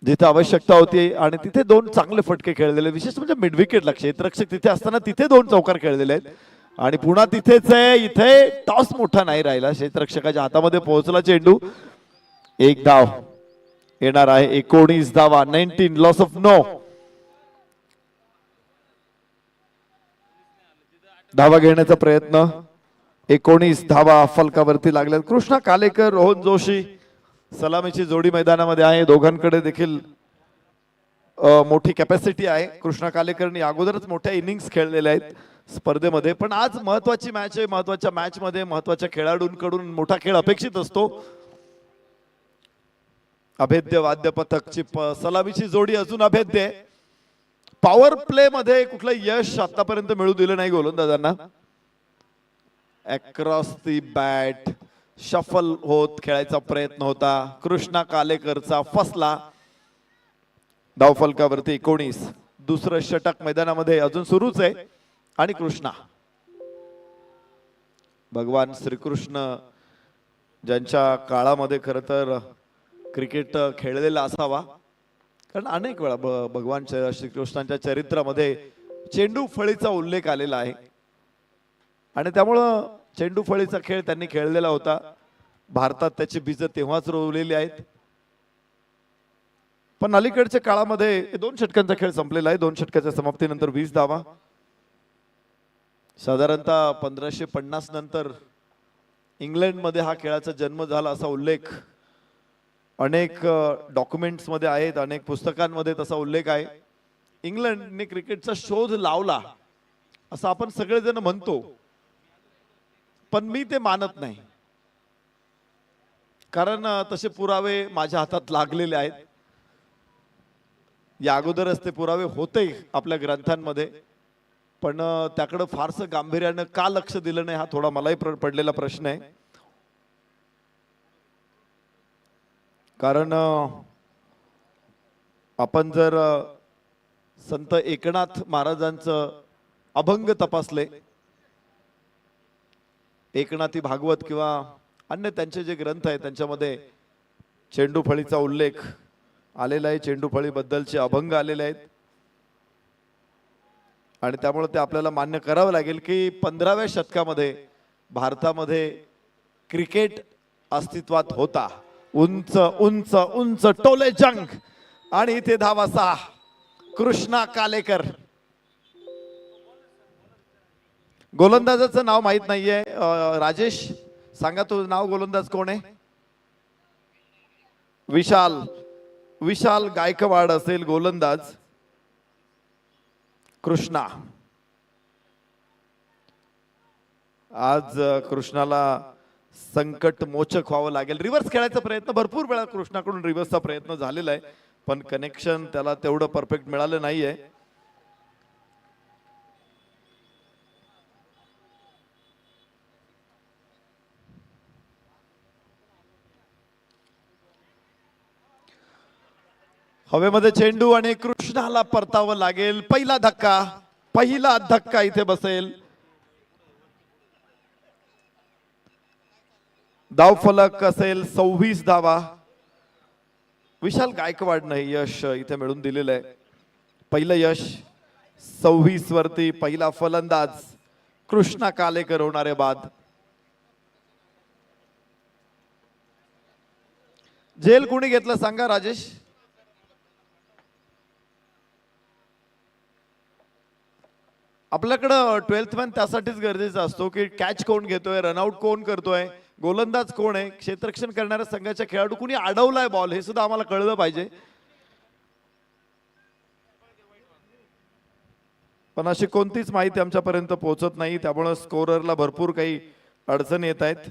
जिथे आवश्यकता होती आणि तिथे दोन चांगले फटके खेळलेले, विशेष म्हणजे मिड विकेटला क्षेत्ररक्षक तिथे असताना तिथे दोन चौकार खेळलेले आहेत. आणि पुन्हा तिथेच आहे, इथे टॉस मोठा नाही राहिला, क्षेत्ररक्षकाच्या हातामध्ये पोहोचला चेंडू. एक धाव येणार आहे. 19 धावा, 19 लॉस ऑफ नो. धावा घेण्याचा प्रयत्न, 19 धावा फलकावरती लागल्या. कृष्णा कालेकर, रोहन जोशी सलामीची जोडी मैदानामध्ये आहे. दोघांकडे देखील मोठी कॅपॅसिटी आहे. कृष्णा कालेकरनी अगोदरच मोठ्या इनिंग्स खेळलेल्या आहेत स्पर्धेमध्ये, पण आज महत्वाची मॅच आहे. महत्वाच्या मॅच मध्ये महत्वाच्या खेळाडूंकडून मोठा खेळ अपेक्षित असतो. अभेद्य वाद्य पथकची सलामीची जोडी अजून अभेद्य आहे. पॉवर प्ले मध्ये कुठलं यश आतापर्यंत मिळू दिलं नाही गोलंदाजांना. अक्रॉस दी बॅट शफल होत खेळायचा प्रयत्न होता. कृष्णा कालेकरचा फसला. धावफलकावरती 19. दुसरं षटक मैदानामध्ये अजून सुरूच आहे. आणि कृष्णा, भगवान श्रीकृष्ण ज्यांच्या काळामध्ये खर तर क्रिकेट खेळलेला असावा, कारण अनेक वेळा भगवान श्रीकृष्णांच्या चरित्रामध्ये चेंडू फळीचा उल्लेख आलेला आहे. आणि त्यामुळं चेंडू फळीचा खेळ त्यांनी खेळलेला होता. भारतात त्याची बीज तेव्हाच रोवलेली आहेत. पण अलीकडच्या काळामध्ये 2 षटकांचा खेळ संपलेला आहे. 2 षटकाच्या समाप्तीनंतर 20 धावा. साधारणतः 1550 नंतर इंग्लंडमध्ये हा खेळाचा जन्म झाला असा उल्लेख अनेक डॉक्युमेंट्स मध्ये आहेत, अनेक पुस्तकांमध्ये तसा उल्लेख आहे. इंग्लंडने क्रिकेटचा शोध लावला असं आपण सगळेजण म्हणतो, पण मी ते मानत नाही. कारण तसे पुरावे माझ्या हातात लागलेले आहेत. या अगोदरच ते पुरावे होते आपल्या ग्रंथांमध्ये, पण त्याकडे फारसं गांभीर्यानं का लक्ष दिलं नाही हा थोडा मलाही पडलेला प्रश्न आहे. कारण आपण जर संत एकनाथ महाराजांचं अभंग तपासले, एकनाथी भागवत किंवा अन्य त्यांचे जे ग्रंथ आहेत त्यांच्यामध्ये चेंडू फळीचा उल्लेख आलेला आहे. चेंडू फळी बद्दलचे अभंग आलेले आहेत. आणि त्यामुळे ते आपल्याला मान्य करावं लागेल की 15व्या शतकामध्ये भारतामध्ये क्रिकेट अस्तित्वात होता. उंच उंच उंच टोले जंग आणि इथे धावा 6. कृष्णा कालेकर. गोलंदाजाचं नाव माहित नाहीये. राजेश सांगा, तुझं नाव गोलंदाज कोण आहे? विशाल. विशाल गायकवाड असेल गोलंदाज. कृष्णा. आज कृष्णाला संकट मोचक व्हावं लागेल. रिव्हर्स खेळायचा प्रयत्न भरपूर वेळा कृष्णाकडून रिव्हर्सचा प्रयत्न झालेला आहे, पण कनेक्शन त्याला तेवढं परफेक्ट मिळालं नाहीये. हवेमध्ये चेंडू आणि कृष्णाला परतावं लागेल. पहिला धक्का इथे बसेल. धावफलक असेल 26 धावा. विशाल गायकवाड नाही यश इथे मिळून दिलेलं आहे. पहिलं यश 26 वरती. पहिला फलंदाज कृष्णा कालेकर होणारे बाद. झेल कुणी घेतलं सांगा राजेश? आपल्याकडं 12th मॅन त्यासाठीच गरजेचा असतो की कॅच कोण घेतोय, रनआउट कोण करतोय, गोलंदाज कोण आहे, क्षेत्ररक्षण करणाऱ्या संघाच्या खेळाडू कुणी अडवलाय बॉल हे सुद्धा आम्हाला कळलं पाहिजे. पण अशी कोणतीच माहिती आमच्यापर्यंत पोहोचत नाही, त्यामुळे स्कोररला भरपूर काही अडचणी येत आहेत.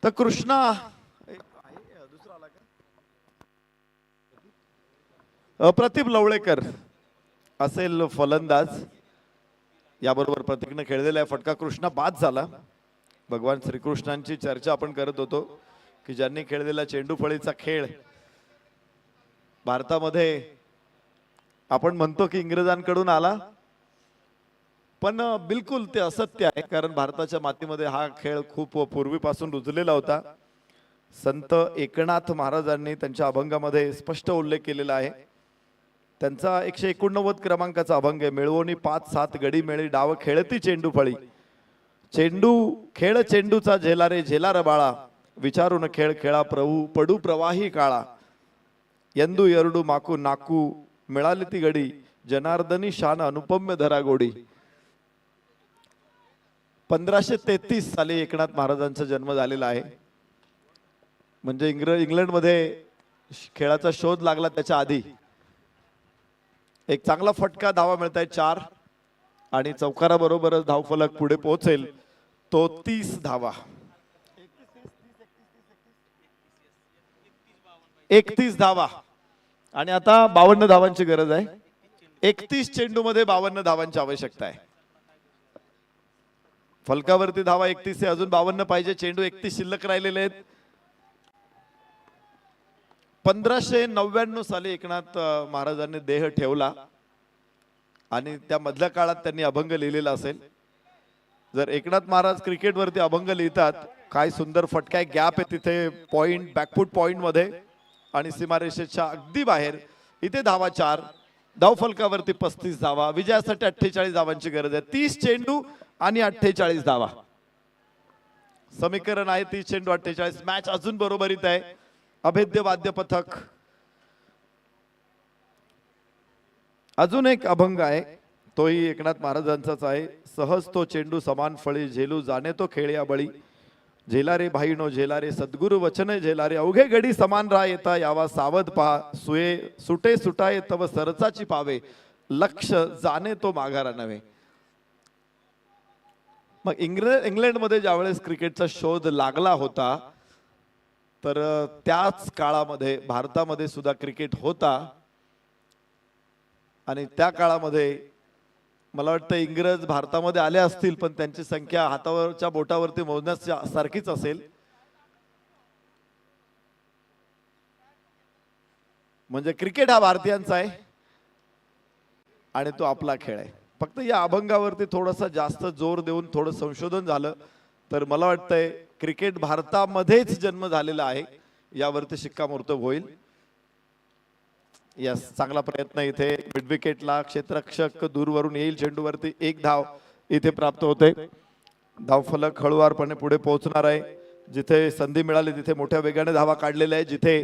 तर कृष्णा अप्रतिम लवळेकर असेल फलंदाज. याबरोबर प्रतीकने खेळलेला आहे फटका. कृष्णा बाद झाला. भगवान श्रीकृष्णांची चर्चा आपण करत होतो की ज्यांनी खेळलेला चेंडू फळीचा खेळ भारतामध्ये आपण म्हणतो की इंग्रजांकडून आला, पण बिलकुल ते असत्य आहे. कारण भारताच्या मातीमध्ये हा खेळ खूप पूर्वीपासून रुजलेला होता. संत एकनाथ महाराजांनी त्यांच्या अभंगामध्ये स्पष्ट उल्लेख केलेला आहे. त्यांचा 189 क्रमांकाचा अभंग आहे. मिळवणी 5-7 गडी मेळी डाव खेळती चेंडू फळी. चेंडू खेळ चेंडूचा झेला रे झेला र बाळा. विचारून खेळ खेळा प्रभू पडू प्रवाही काळा. यंदू यरडू माकू नाकू मिळाली ती गडी. जनार्दनी शान अनुपम्य धरा गोडी. 1533 साली एकनाथ महाराजांचा जन्म झालेला आहे. म्हणजे इंग्लंडमध्ये खेळाचा शोध लागला त्याच्या आधी. एक चांगला फटका. धावा मिळत आहे 4 आणि चौकाराबरोबरच धावफलक पुढे पोहोचेल तो 30 धावा. 31 धावा आणि आता 52 धावांची गरज आहे. 31 चेंडू मध्ये 52 धावांची आवश्यकता आहे. फलकावरती धावा 31 आहे, अजून 52 पाहिजे. चेंडू 31 शिल्लक राहिलेले आहेत. 1599 साली एकनाथ महाराजांनी देह ठेवला आणि त्या मधल्या काळात त्यांनी अभंग लिहिलेला असेल. जर एकनाथ महाराज क्रिकेटवरती अभंग लिहितात, काय सुंदर फटका आहे. गॅप आहे तिथे पॉइंट बॅकफुट पॉइंट मध्ये आणि सीमारेषेच्या अगदी बाहेर. इथे धावा 4. धाव फलकावरती 35 धावा. विजयासाठी 48 धावांची गरज आहे. 30 चेंडू आणि 48 धावा. समीकरण आहे 30 चेंडू 48. मॅच अजून बरोबरीत आहे. अभेद्य वाद्य पथक. अजून एक अभंग आहे, तोही एकनाथ महाराजांचाच आहे. सहज तो चेंडू समान फळी झेलू जाणे तो खेळ्या बळी. झेला रे भाईनो झेला रे सद्गुरु वचने झेला रे. अवघे गडी समान राह येता यावा सावध पहा. सुटे सुटाये तव सरचाची पावे. लक्ष जाणे तो माघारा नव्हे. मग इंग्लंडमध्ये ज्यावेळेस क्रिकेटचा शोध लागला होता, तर त्याच काळामध्ये भारतामध्ये सुद्धा क्रिकेट होता. आणि त्या काळामध्ये मला वाटतं इंग्रज भारतामध्ये आले असतील, पण त्यांची संख्या हातावरच्या बोटावरती मोजण्यासारखीच असेल. म्हणजे क्रिकेट हा भारतीयांचा आहे आणि तो आपला खेळ आहे. फक्त या अभंगावरती थोडासा जास्त जोर देऊन थोडं संशोधन झालं तर मला वाटतंय क्रिकेट भारतामध्येच जन्म झालेला आहे यावरती शिक्कामोर्तब होईल. यस, चांगला प्रयत्न इथे. मिड विकेटला क्षेत्ररक्षक दूरवरून येईल. चेंडूवरती 1 धाव इथे प्राप्त होते. धावफलक हळुवारपणे पुढे पोहोचणार आहे. जिथे संधी मिळाली तिथे मोठ्या वेगाने धावा काढलेल्या आहे. जिथे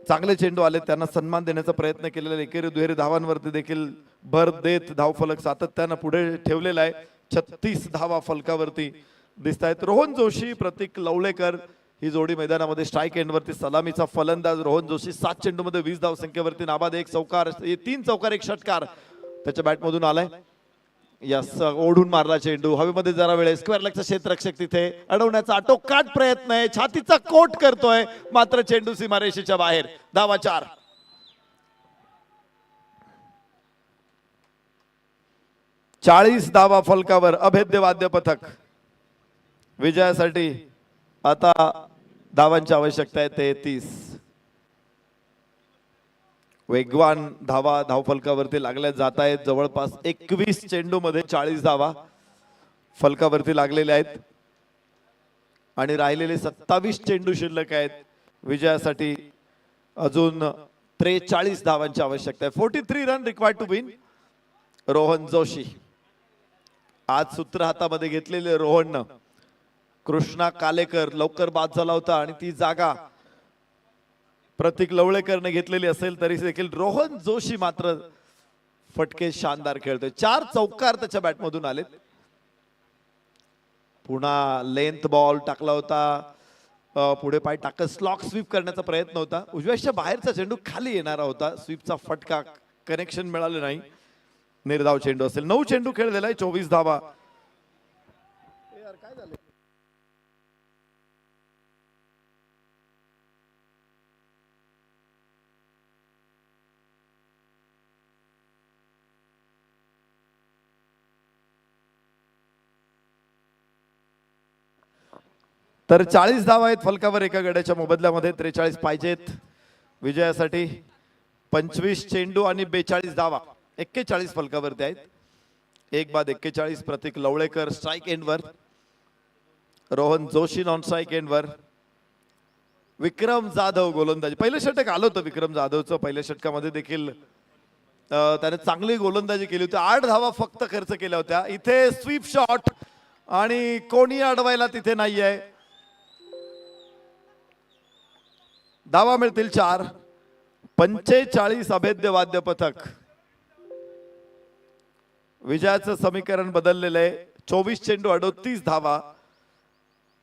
चांगले चेंडू आले त्यांना सन्मान देण्याचा प्रयत्न केलेला आहे. एकेरी दुहेरी धावांवरती देखील भर देत धावफलक सातत्यानं पुढे ठेवलेला आहे. 36 धावा फलकावरती दिसत आहेत. रोहन जोशी प्रतीक लवळेकर ही जोडी मैदानामध्ये स्ट्राईक एंडवरती. सलामीचा फलंदाज रोहन जोशी. 7 चेंडूमध्ये 20 धाव संख्येवरती नाबाद. 1 चौकार, 3 चौकार, 1 षटकार त्याच्या बॅटमधून आलाय. यस, ओढून मारला चेंडू हवेमध्ये. जरा वेळ स्क्वेअर लेगचा क्षेत्ररक्षक तिथे अडवण्याचा आटोकाट प्रयत्न आहे. छातीचा कोट करतोय, मात्र चेंडू सीमारेषेच्या बाहेर. धावा 4. 40 धावा फलकावर. अभेद्य वाद्य पथक. विजयासाठी आता धावांची आवश्यकता आहे 33. वेगवान धावा धावफलकावरती लागल्या जात आहेत. जवळपास 21 चेंडू मध्ये 40 धावा फलकावरती लागलेल्या आहेत आणि राहिलेले 27 चेंडू शिल्लक आहेत. विजयासाठी अजून 43 धावांची आवश्यकता आहे. 43 run required to win. Rohan Joshi आज सूत्र हातामध्ये घेतलेले. रोहन कृष्णा कालेकर लवकर बाद झाला होता आणि ती जागा प्रतीक लवळेकरने घेतलेली असेल तरी देखील रोहन जोशी मात्र फटके शानदार खेळतोय. 4 चौकार त्याच्या बॅटमधून आलेत. पुन्हा लेंथ बॉल टाकला होता. पुढे पाय टाकत स्लॉक स्वीप करण्याचा प्रयत्न होता. उजव्याच्या बाहेरचा चेंडू खाली येणारा होता. स्वीपचा फटका कनेक्शन मिळाले नाही. निर्धाव चेंडू असेल. 9 चेंडू खेळलेला आहे. 24 धावा. तर 40 धावा आहेत फलकावर एका गड्याच्या मोबदल्यामध्ये. 43 पाहिजेत विजयासाठी. 25 चेंडू आणि 42 धावा. 41 फलकावरती आहेत. एक बाद 41. प्रतीक लवळेकर स्ट्राईक एंडवर. रोहन जोशी नॉन स्ट्राईक एंडवर. विक्रम जाधव गोलंदाजी. पहिलं षटक आलं होतं विक्रम जाधवचं. पहिल्या षटकामध्ये देखील त्याने चांगली गोलंदाजी केली होती. 8 धावा फक्त खर्च केल्या होत्या. इथे स्वीप शॉट आणि कोणी अडवायला तिथे नाहीये. धावा मिळतील 4. 45 अभेद्य वाद्य पथक. विजयाचं समीकरण बदललेलं आहे. 24 चेंडू 38 धावा.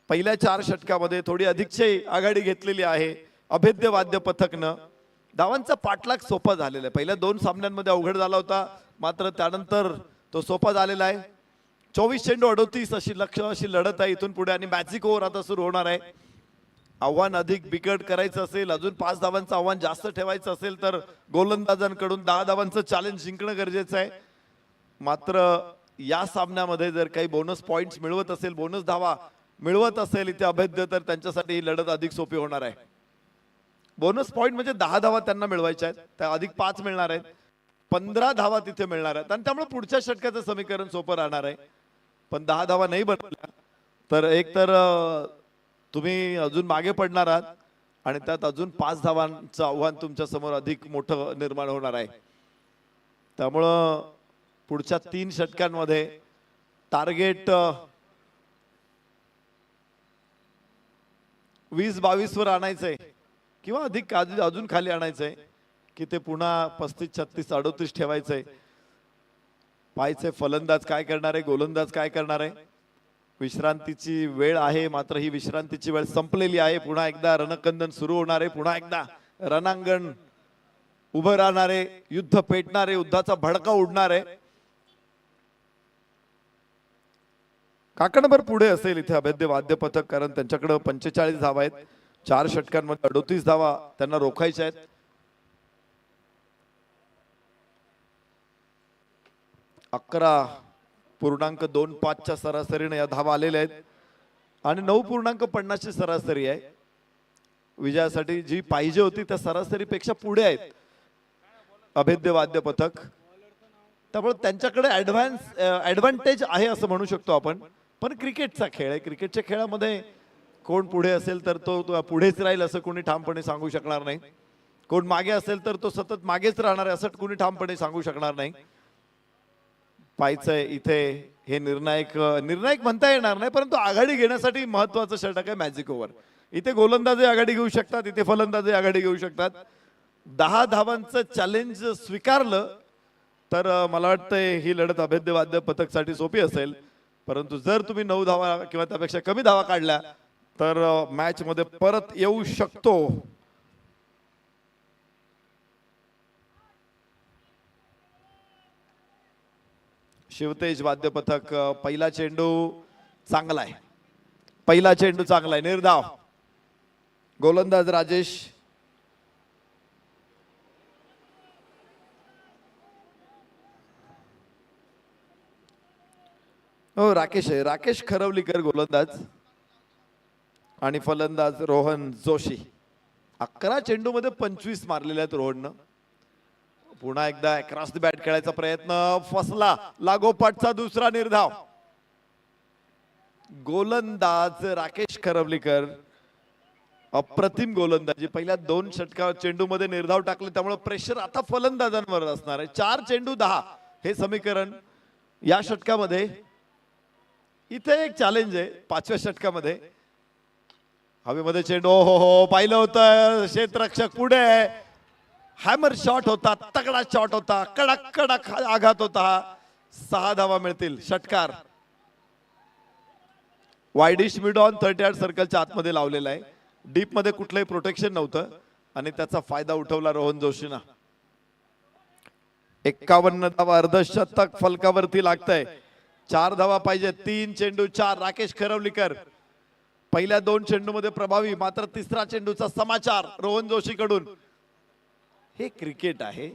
पहिल्या 4 षटकामध्ये थोडी अधिकची आघाडी घेतलेली आहे अभेद्य वाद्य पथकनं. धावांचा पाठलाग सोपा झालेला आहे. पहिल्या 2 सामन्यांमध्ये अवघड झाला होता, मात्र त्यानंतर तो सोपा झालेला आहे. 24 चेंडू 38 अशी लढत आहे इथून पुढे. आणि मॅजिक ओव्हर आता सुरू होणार आहे. आव्हान अधिक बिकट करायचं असेल, अजून 5 धावांचं आव्हान जास्त ठेवायचं असेल तर गोलंदाजांकडून 10 धावांचं चॅलेंज जिंकणं गरजेचं आहे. मात्र या सामन्यामध्ये जर काही बोनस पॉइंट्स मिळवत असेल, बोनस धावा मिळवत असेल इथे अभेद्य, तर त्यांच्यासाठी ही लढत अधिक सोपी होणार आहे. बोनस पॉइंट म्हणजे 10 धावा त्यांना मिळवायच्या आहेत, त्या अधिक 5 मिळणार आहेत. 15 धावा तिथे मिळणार आहेत आणि त्यामुळे पुढच्या षटकाचं समीकरण सोपं राहणार आहे. पण 10 धावा नाही बनवल्या तर एक तर तुम्ही अजून मागे पडणार आहात आणि त्यात अजून 5 धावांचं आव्हान तुमच्या समोर अधिक मोठं निर्माण होणार आहे. त्यामुळं पुढच्या 3 षटकांमध्ये टार्गेट 20-22 वर आणायचंय किंवा अधिक अजून खाली आणायचंय की ते पुन्हा 35, 36, 38 ठेवायचंय. पाहायचंय फलंदाज काय करणार आहे, गोलंदाज काय करणार आहे. विश्रांतीची वेळ आहे, मात्र ही विश्रांतीची वेळ संपलेली आहे. पुन्हा एकदा रणकंदन सुरू होणार आहे. पुन्हा एकदा रणांगण उभं राहणार आहे. युद्ध पेटणार आहे, युद्धाचा भडका उडणार आहे. काकणभर पुढे असेल इथे अभेद्य वाद्य पथक, कारण त्यांच्याकडे 45 धावा आहेत. 4 षटकांमध्ये 38 धावा त्यांना रोखायच्या आहेत. अकरा 11.25 च्या सरासरीने या धावा आलेल्या आहेत आणि 9.50 ची सरासरी आहे. विजयासाठी जी पाहिजे होती त्या सरासरीपेक्षा पुढे आहेत अभेद्य वाद्य पथक. त्यामुळे त्यांच्याकडे ऍडव्हान्टेज आहे असं म्हणू शकतो आपण. पण क्रिकेटचा खेळ आहे. क्रिकेटच्या खेळामध्ये कोण पुढे असेल तर तो पुढेच राहील असं कोणी ठामपणे सांगू शकणार नाही. कोण मागे असेल तर तो सतत मागेच राहणार आहे असं कोणी ठामपणे सांगू शकणार नाही. पाहायचंय इथे हे निर्णायक म्हणता येणार नाही, परंतु आघाडी घेण्यासाठी महत्वाचं षटक आहे मॅजिक ओव्हर. इथे गोलंदाजही आघाडी घेऊ शकतात, इथे फलंदाजही आघाडी घेऊ शकतात. 10 धावांचं चॅलेंज स्वीकारलं तर मला वाटतंय ही लढत अभेद्य वाद्य पथकसाठी सोपी असेल. परंतु जर तुम्ही 9 धावा किंवा त्यापेक्षा कमी धावा काढल्या तर मॅच मध्ये परत येऊ शकतो. शिवतेज वाद्य पथक. पहिला चेंडू चांगला आहे, पहिला चेंडू चांगला आहे, निर्धाव. गोलंदाज राजेश. हो राकेश आहे, राकेश खरवलीकर गोलंदाज आणि फलंदाज रोहन जोशी. 11 चेंडू मध्ये 25 मारलेले आहेत रोहननं. पुन्हा एकदा क्रॉस द बॅट खेळायचा प्रयत्न फसला. लागोपाठचा दुसरा निर्धाव. गोलंदाज राकेश खरवलीकर अप्रतिम गोलंदाजी. पहिल्या 2 षटका चेंडू मध्ये निर्धाव टाकले, त्यामुळे प्रेशर आता फलंदाजांवर असणार आहे. 4 चेंडू 10 हे समीकरण या षटकामध्ये. इथे एक चॅलेंज आहे 5व्या षटकामध्ये. हवेमध्ये चेंडू हो पाहिलं होतं क्षेत्ररक्षक पुढे. हॅमर शॉट होता, तगडा शॉट होता, कडक कडक आघात होता. 6 धावा मिळतील. षटकार वाईडिश मिड ऑन 38 सर्कलच्या आतमध्ये लावलेला आहे. डीप मध्ये कुठलंही प्रोटेक्शन नव्हतं आणि त्याचा फायदा उठवला रोहन जोशीना. 51 धावा अर्धशतक फलकावरती लागतंय. 4 धावा पाहिजे. 3 चेंडू 4. राकेश खरवलीकर पहिल्या 2 चेंडू मध्ये प्रभावी, मात्र तिसरा चेंडूचा समाचार रोहन जोशी कडून. हे क्रिकेट आहे.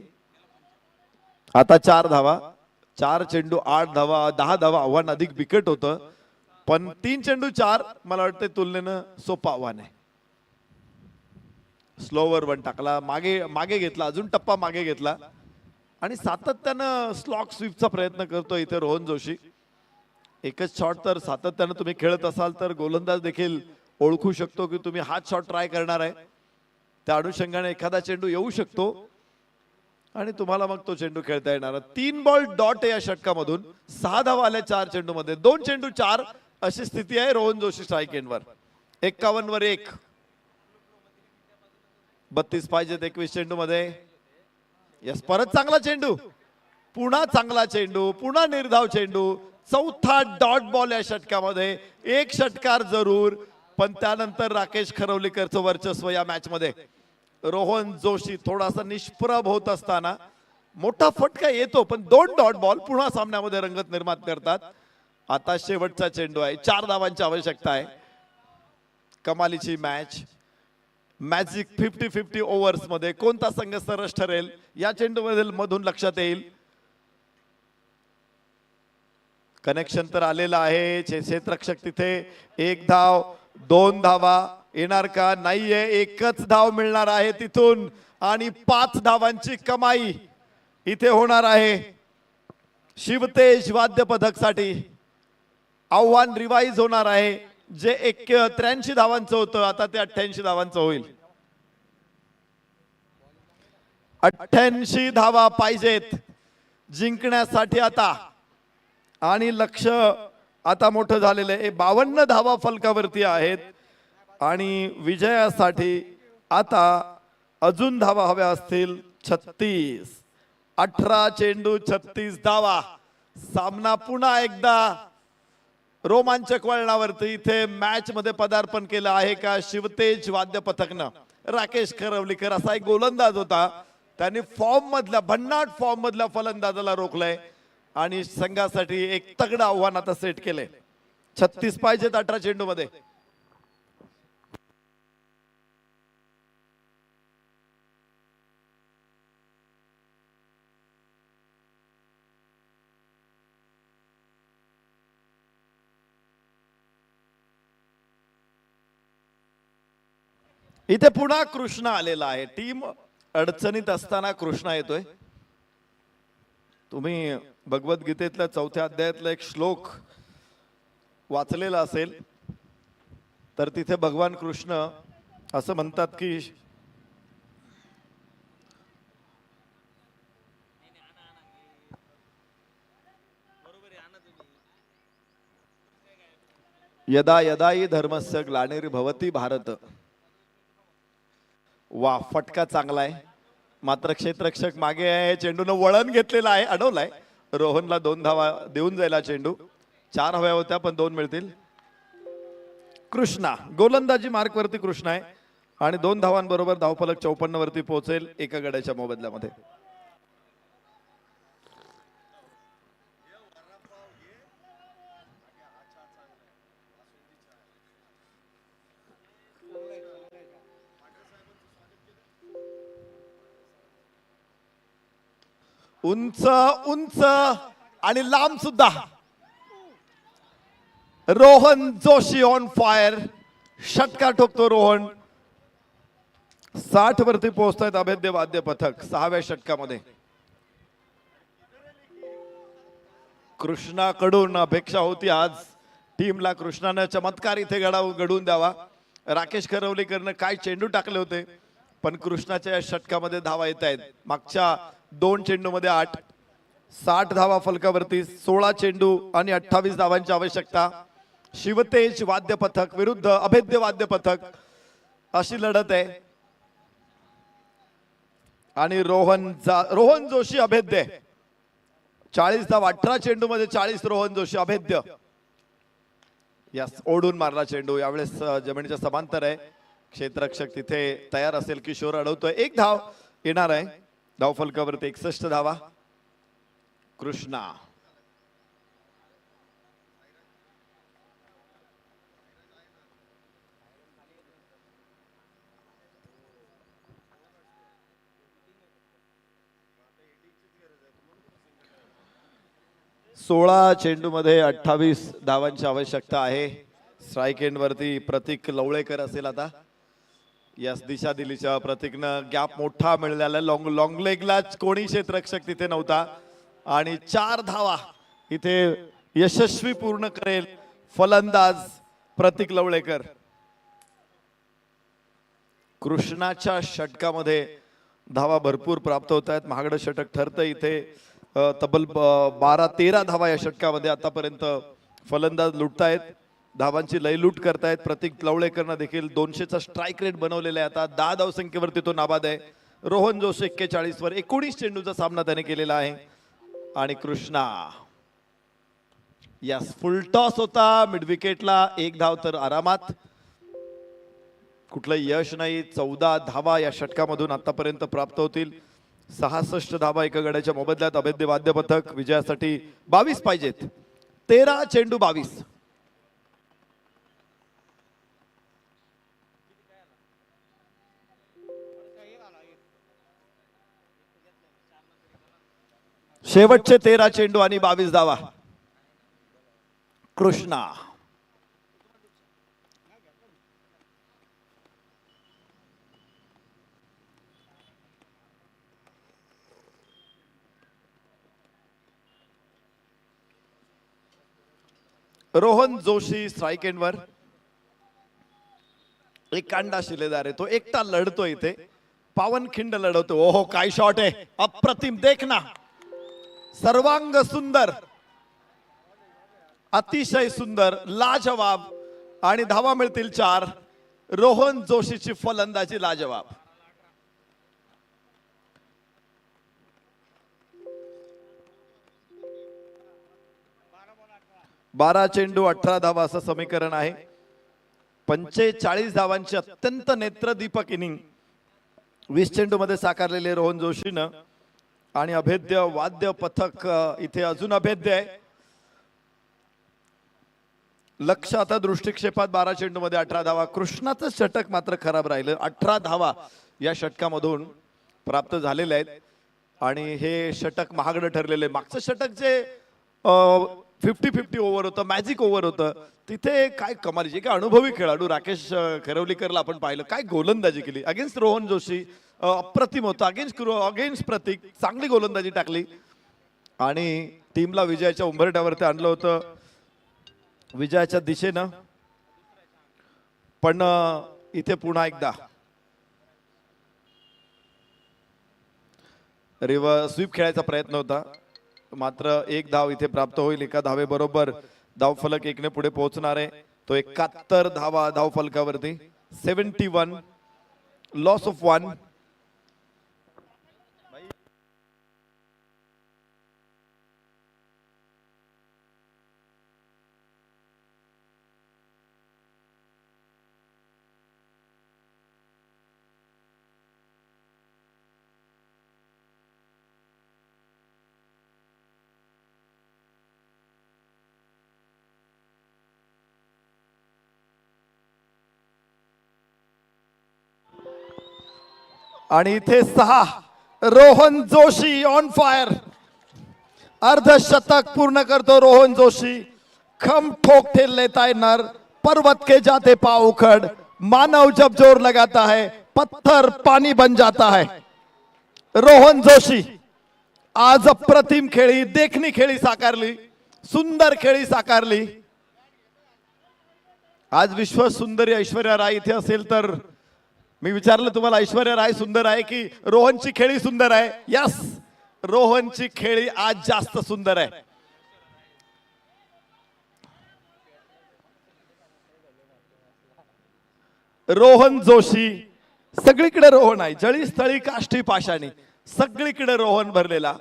आता 4 धावा, 4 चेंडू 8 धावा, 10 धावा. आव्हान अधिक बिकट होतं. पण 3 चेंडू 4 मला वाटतं तुलनेनं सोपं आव्हान आहे. स्लोवर वन टाकला, मागे घेतला, अजून टप्पा मागे घेतला आणि सातत्यानं स्लॉक स्वीपचा प्रयत्न करतो इथे रोहन जोशी. एकच शॉट तर सातत्यानं तुम्ही खेळत असाल तर गोलंदाज देखील ओळखू शकतो की तुम्ही हाच शॉट ट्राय करणार आहे. त्या अनुषंगाने एखादा चेंडू येऊ शकतो आणि तुम्हाला मग तो चेंडू खेळता येणार. 3 बॉल डॉट या षटकामधून 6 धावा आल्या 4 चेंडू मध्ये. 2 चेंडू 4 अशी स्थिती आहे रोहन जोशी स्ट्राईक एंडवर. 51 वर 1. 32 पाहिजेत 21 चेंडू मध्ये. यस, परत चांगला चेंडू, पुन्हा चांगला चेंडू, पुन्हा निर्धाव चेंडू. चौथा डॉट बॉल या षटकामध्ये. एक षटकार जरूर, पण त्यानंतर राकेश खरवलीकरचं वर्चस्व या मॅच मध्ये. रोहन जोशी थोडासा निष्प्रभ होत असताना मोठा फटका येतो, पण 2 डॉट बॉल पुन्हा सामन्यामध्ये रंगत निर्माण करतात. आता शेवटचा चेंडू आहे, 4 धावांची आवश्यकता आहे. कमालीची मॅच, मॅजिक 50-50 ओव्हर्स मध्ये कोणता संघ सरस ठरेल या चेंडू मधून लक्षात येईल. कनेक्शन तर आलेलं आहे. क्षेत्ररक्षक तिथे 1 धाव, 2 धावा येणार का? नाहीये, एकच धाव मिळणार आहे तिथून आणि 5 धावांची कमाई इथे होणार आहे शिवतेज वाद्य पथक साठी. आव्हान रिवाइज होणार आहे. जे 83 धावांचं होतं आता ते 88 धावांचं होईल. 88 धावा पाहिजेत जिंकण्यासाठी आता आणि लक्ष आता मोठं झालेलं आहे. 52 धावा फलकावरती आहेत आणि विजयासाठी आता अजून धावा हव्या असतील 36. 18 चेंडू 36 धावा. सामना पुन्हा एकदा रोमांचक वळणावरती. इथे मॅच मध्ये पदार्पण केलं आहे का शिवतेज वाद्य पथकनं. राकेश खरवलीकर असा एक गोलंदाज होता, त्यांनी फॉर्म मधल्या भन्नाट फॉर्म मधल्या फलंदाजाला रोखलंय आणि संघासाठी एक तगडं आव्हान आता सेट केलंय. 36 पाहिजेत 18 चेंडू मध्ये. इथे पुन्हा कृष्णा आलेला आहे. टीम अडचणीत असताना कृष्णा येतोय. तुम्ही भगवद्गीतेतल्या 4थ्या अध्यायातला एक श्लोक वाचलेला असेल तर तिथे भगवान कृष्ण असं म्हणतात की यदा यदा हि धर्मस्य ग्लानिर्भवति भारत. वा, फटका चांगला आहे मात्र क्षेत्ररक्षक मागे आहे. चेंडूनं वळण घेतलेलं आहे, अडवलाय. रोहनला 2 धावा देऊन जायला चेंडू. 4 हव्या होत्या पण 2 मिळतील. कृष्णा गोलंदाजी मार्क वरती कृष्णा आहे आणि 2 धावांबरोबर धावफलक 54 वरती पोहोचेल एका गड्याच्या मोबदल्यामध्ये. उंच उंच आणि लांब सुद्धा रोहन जोशी ऑन फायर. षटकार ठोकतो रोहन. 60 वरती पोहोचतायत अभेद्य वाद्य पथक 6व्या षटकामध्ये. कृष्णाकडून अपेक्षा होती आज टीमला कृष्णाने चमत्कार इथे घडवून द्यावा. राकेश खरवलीकरनं काय चेंडू टाकले होते, पण कृष्णाच्या या षटकामध्ये धावा येत आहेत. मागच्या 2 चेंडू मध्ये 8. 60 धावा फलकावरती. 16 चेंडू आणि 28 धावांची आवश्यकता. शिवतेज वाद्य पथक विरुद्ध अभेद्य वाद्य पथक अशी लढत आहे आणि रोहन जोशी अभेद्य. 40 धावा 18 चेंडू मध्ये 40. रोहन जोशी अभेद्य. यस, ओढून मारला चेंडू. यावेळेस जमिनीच्या समांतर आहे. क्षेत्ररक्षक तिथे तयार असेल. किशोर अडवतोय. 1 धाव येणार आहे. धावफलकावरती 61 धावा. कृष्णा 16 चेंडूमध्ये 28 धावांची आवश्यकता आहे. स्ट्राईक एंड वरती प्रतीक लवळेकर असेल आता. यस, दिशा दिलीच्या प्रतीकनं गॅप मोठा मिळाला. लॉंग लेगला कोणी क्षेत्ररक्षक तिथे नव्हता आणि 4 धावा इथे यशस्वी पूर्ण करेल फलंदाज प्रतीक लवळेकर. कृष्णाच्या षटकामध्ये धावा भरपूर प्राप्त होत आहेत. महागडं षटक ठरतं इथे. तब्बल 12-13 धावा या षटकामध्ये आतापर्यंत फलंदाज लुटतायत. धावांची लयलूट करतायत. प्रतीक लवळेकरनं देखील 200चा स्ट्राईक रेट बनवलेला आहे. आता 10 धावसंख्येवरती तो नाबाद आहे. रोहन जोशी 41 वर 19 चेंडूचा सामना त्याने केलेला आहे. आणि कृष्णा यस, फुल टॉस होता मिड विकेटला. 1 धाव तर आरामात. कुठलं यश नाही. 14 धावा या षटकामधून आतापर्यंत प्राप्त होतील. 66 धावा एका गड्याच्या मोबदल्यात. अभेद्य वाद्य पथक विजयासाठी 22 पाहिजेत. 13 चेंडू 22. शेवटचे 13 चेंडू आणि 22 धावा. कृष्णा रोहन जोशी स्ट्राईक एंडवर. एक कांडा शिलेदार आहे. तो एकटा लढतो इथे. पावनखिंड लढवतो. ओहो, काय शॉट आहे. अप्रतिम. देख ना, सर्वांग सुंदर, अतिशय सुंदर, लाजवाब. आणि धावा मिळतील 4. रोहन जोशीची फलंदाजी लाजवाब. बारा चेंडू 18 धावा असं समीकरण आहे. 45 धावांची अत्यंत नेत्रदीपक इनिंग 20 चेंडू मध्ये साकारलेले रोहन जोशीनं. आणि अभेद्य वाद्य पथक इथे अजून अभेद्य आहे. लक्ष आता दृष्टिक्षेपात. 12 चेंडू मध्ये 18 धावा. कृष्णाचं षटक मात्र खराब राहिलं. 18 धावा या षटकामधून प्राप्त झालेले आहेत. आणि हे षटक महागडं ठरलेलं आहे. मागचं षटक जे 50-50 ओव्हर होतं, मॅजिक ओव्हर होतं, तिथे काय कमालीचे काय अनुभवी खेळाडू राकेश खरवलीकरला आपण पाहिलं. काय गोलंदाजी केली अगेन्स्ट रोहन जोशी. अप्रतिम होतं. अगेन्स्ट प्रतीक चांगली गोलंदाजी टाकली आणि टीमला विजयाच्या उंबरठ्यावरती आणलं होतं, विजयाच्या दिशेनं. पण इथे पुन्हा एकदा स्वीप खेळायचा प्रयत्न होता. मात्र 1 धाव इथे प्राप्त होईल. एका धावेबरोबर धावफलक 1 ने पुढे पोहोचणार आहे. तो 71 धावा धावफलकावरती. 71, लॉस ऑफ 1. आणि इथे 6. Rohan Joshi on fire. अर्धशतक पूर्ण करतो रोहन जोशी. खम ठोक ठेल लेता है नर, पर्वत के जाते पाँव उखड़. मानव जब जोर लगाता है पत्थर पानी बन जाता है. रोहन जोशी आज अप्रतिम खेळी, देखणी खेळी साकारली. सुंदर खेळी साकारली. आज विश्व सुंदरी ऐश्वर्या राय इथे असेल तर मी विचारलं तुम्हाला, ऐश्वर्या राय सुंदर आहे की रोहनची खेळी सुंदर आहे? यस, रोहनची खेळी आज जास्त सुंदर आहे. रोहन जोशी, सगळीकडे रोहन आहे. जळी स्थळी काष्टी पाषाणी, सगळीकडे रोहन भरलेला.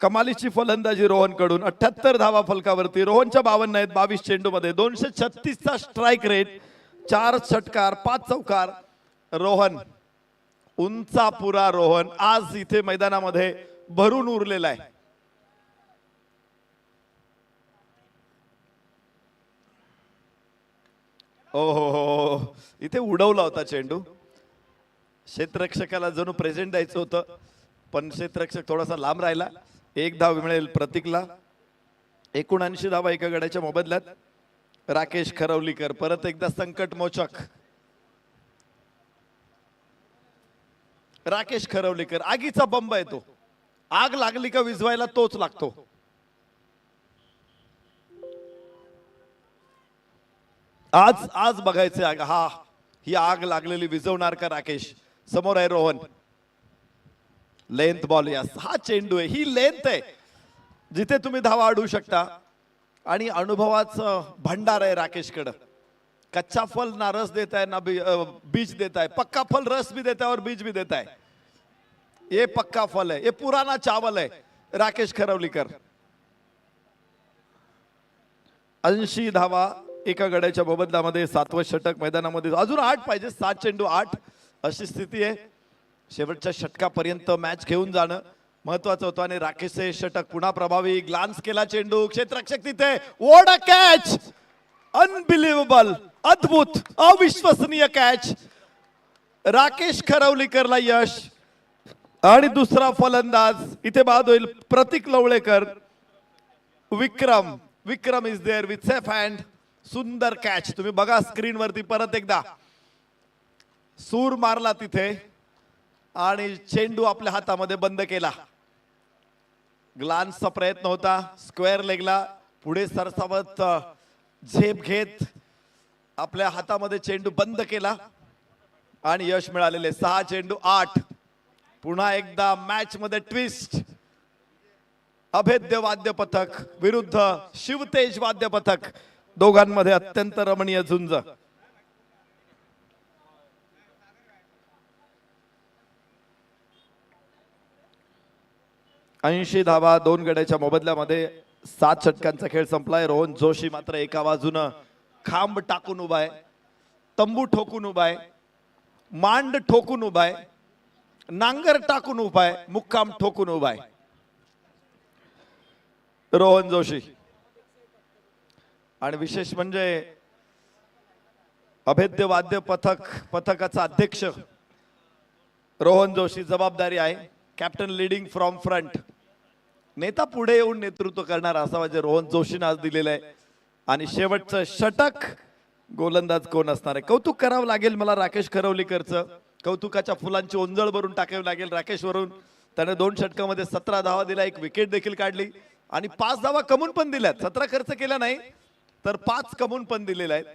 कमालीची फलंदाजी रोहन कडून. 78 धावा फलकावरती. रोहनच्या 52 आहेत 22 चेंडू मध्ये. 236 चा स्ट्राईक रेट. 4 षटकार 5 चौकार. रोहन उंचापुरा रोहन आज इथे मैदानामध्ये भरून उरलेला आहे. हो, इथे उडवला होता चेंडू. क्षेत्ररक्षकाला जणू प्रेझेंट द्यायचं होतं, पण क्षेत्ररक्षक थोडासा लांब राहिला. 1 धाव मिळेल प्रतीकला. 79 धावा एका गड्याच्या मोबदल्यात राकेश खरवलीकर परत एकदा संकट मोचक राकेश खरवलीकर आगीचा बंब आहे तो आग लागली का विझवायला तोच लागतो आज आज बघायचं आग हा ही आग लागलेली विझवणार का राकेश समोर आहे रोहन लेंथ बॉल या हा चेंडू आहे ही लेंथ आहे जिथे तुम्ही धावा अडवू शकता आणि अनुभवाचं भंडार आहे राकेशकडं कच्चा फल ना रस देता है ना बीज देता है पक्का फल रस भी देता है और बीज भी देता है ये पक्का फल है ये पुराना चावल है राकेश खरवलीकर 80 धावा एका गड्याच्या मोबदल्यामध्ये 7वं षटक मैदानामध्ये अजून 8 पाहिजे 7 चेंडू 8 अशी स्थिती आहे शेवटच्या षटकापर्यंत मॅच घेऊन जाणं महत्वाचं होतं आणि राकेशचे षटक पुन्हा प्रभावी ग्लान्स केला चेंडू क्षेत्ररक्षक तिथे वॉट अ कॅच अनबिलिव्हेबल अद्भुत अविश्वसनीय कॅच राकेश खरवलीकरला यश आणि दुसरा फलंदाज इथे बाद होईल Pratik Lavlekar Vikram is there with safe hand सुंदर कॅच तुम्ही बघा स्क्रीन वरती परत एकदा सूर मारला तिथे आणि चेंडू आपल्या हातामध्ये बंद केला ग्लान्सचा प्रयत्न होता स्क्वेअर लेगला पुढे सरसावत झेप घेत आपल्या हातामध्ये चेंडू बंद केला आणि यश मिळालेले 6 चेंडू 8 पुन्हा एकदा मॅच मध्ये ट्विस्ट अभेद्य वाद्य पथक विरुद्ध शिवतेज वाद्य पथक दोघांमध्ये अत्यंत रमणीय झुंज 80 धावा 2 गड्याच्या मोबदल्यामध्ये 7 षटकांचा खेळ संपलाय रोहन जोशी मात्र एका बाजूनं खांब टाकून उभा आहे तंबू ठोकून उभा आहे मांड ठोकून उभा आहे नांगर टाकून उभा आहे मुक्काम ठोकून उभा आहे रोहन जोशी आणि विशेष म्हणजे अभेद्य वाद्य पथकाचा अध्यक्ष रोहन जोशी जबाबदारी आहे कॅप्टन लीडिंग फ्रॉम फ्रंट नेता पुढे येऊन नेतृत्व करणार असा म्हणजे रोहन जोशीने आज दिलेलं आहे आणि शेवटचं षटक गोलंदाज कोण असणार आहे कौतुक करावं लागेल मला राकेश खरवलीकरचं कौतुकाच्या फुलांची ओंजळ भरून टाकावी लागेल राकेश वरून त्याने 2 षटकामध्ये 17 धावा दिला 1 विकेट देखील काढली आणि 5 धावा कमवून पण दिल्यात 17 खर्च केला नाही तर 5 कमवून पण दिलेले आहेत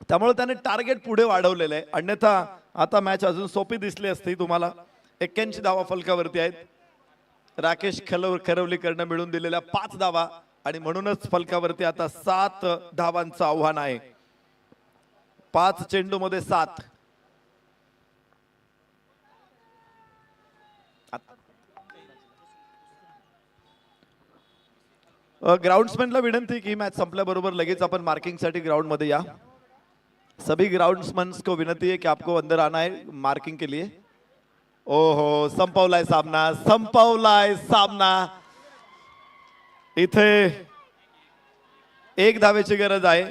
त्यामुळे त्याने टार्गेट पुढे वाढवलेलं आहे अन्यथा आता मॅच अजून सोपी दिसली असती तुम्हाला 81 धावा फलकावरती आहेत राकेश खरवलीकरनं मिळून दिलेल्या 5 धावा आणि म्हणूनच फलकावरती आता 7 धावांचं आव्हान आहे 5 चेंडू मध्ये 7 ग्राउंड्समॅनला विनंती की मॅच संपल्याबरोबर लगेच आपण मार्किंग साठी ग्राउंड मध्ये या सभी ग्राउंड्समैन को विनती है कि आपको अंदर आना है मार्किंग के लिए ओहो संपवलाय सामना इथे 1 धावेची गरज आहे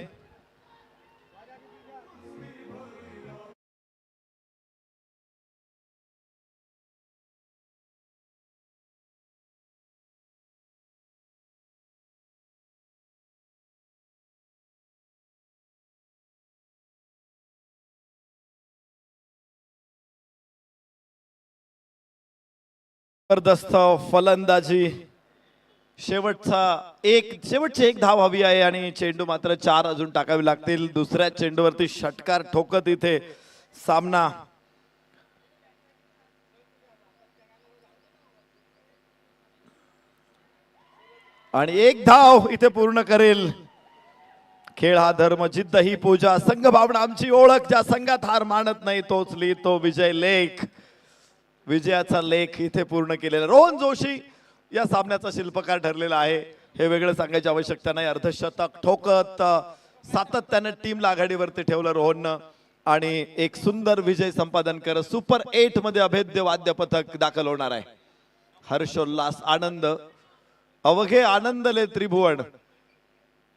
जबरदस्त फलंदाजी शेवटची एक धाव हवी आहे आणि चेंडू मात्र 4 अजून टाकावी लागतील दुसऱ्या चेंडूवरती षटकार ठोकत इथे सामना आणि 1 धाव इथे पूर्ण करेल खेळ हा धर्म जिद्द ही पूजा संघ भावना आमची ओळख ज्या संघात हार मानत नाही तोच लिहितो विजय लेख विजयाचा लेख इथे पूर्ण केलेला रोहन जोशी या सामन्याचा शिल्पकार ठरलेला आहे हे वेगळं सांगायची आवश्यकता नाही अर्धशतक ठोकत सातत्याने टीमला आघाडीवरती ठेवलं रोहननं आणि एक सुंदर विजय संपादन करत सुपर 8 मध्ये अभेद्य वाद्य पथक दाखल होणार आहे हर्षोल्लास आनंद अवघे आनंदले त्रिभुवन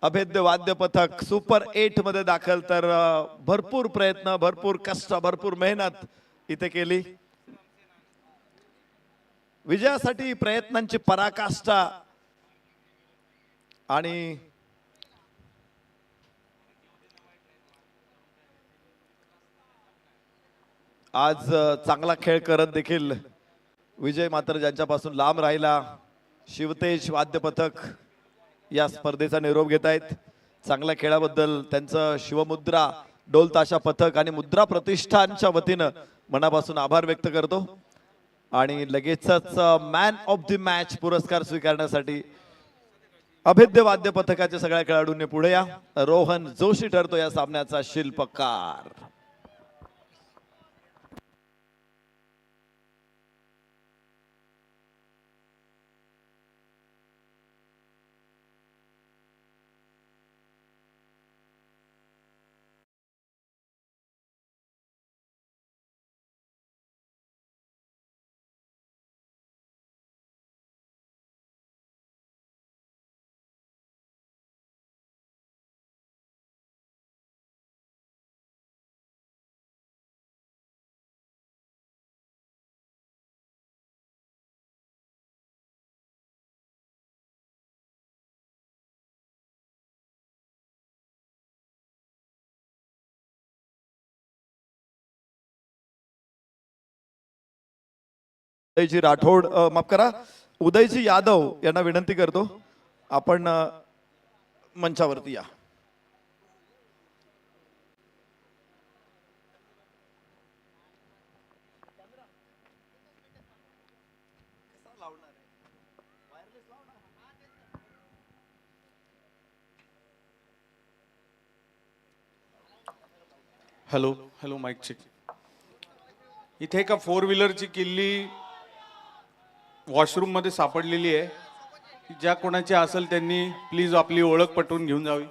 अभेद्य वाद्य पथक सुपर 8 मध्ये दाखल तर भरपूर प्रयत्न भरपूर कष्ट भरपूर मेहनत इथे केली विजयासाठी प्रयत्नांची पराकाष्ठा आणि आज चांगला खेळ करत देखील विजय मात्र ज्यांच्यापासून लांब राहिला. शिवतेज वाद्य पथक या स्पर्धेचा निरोप घेत आहेत. चांगल्या खेळाबद्दल त्यांचं शिवमुद्रा डोल ताशा पथक आणि मुद्रा प्रतिष्ठानच्या वतीनं मनापासून आभार व्यक्त करतो. आणि लगेचच मॅन ऑफ द मॅच पुरस्कार स्वीकारण्यासाठी अभेद्य वाद्य पथकाच्या सगळ्या खेळाडूंनी पुढे या. रोहन जोशी ठरतो या सामन्याचा शिल्पकार. उदयजी राठोड माफ करा उदयजी यादव यांना विनंती करतो आपण मंचावरती या. Hello hello mic check. इथे एका 4 व्हीलरची किल्ली वॉशरूम मध्ये सापडलेली आहे. ज्या कोणाची असेल त्यांनी प्लीज आपली ओळख पटवून घेऊन जावी.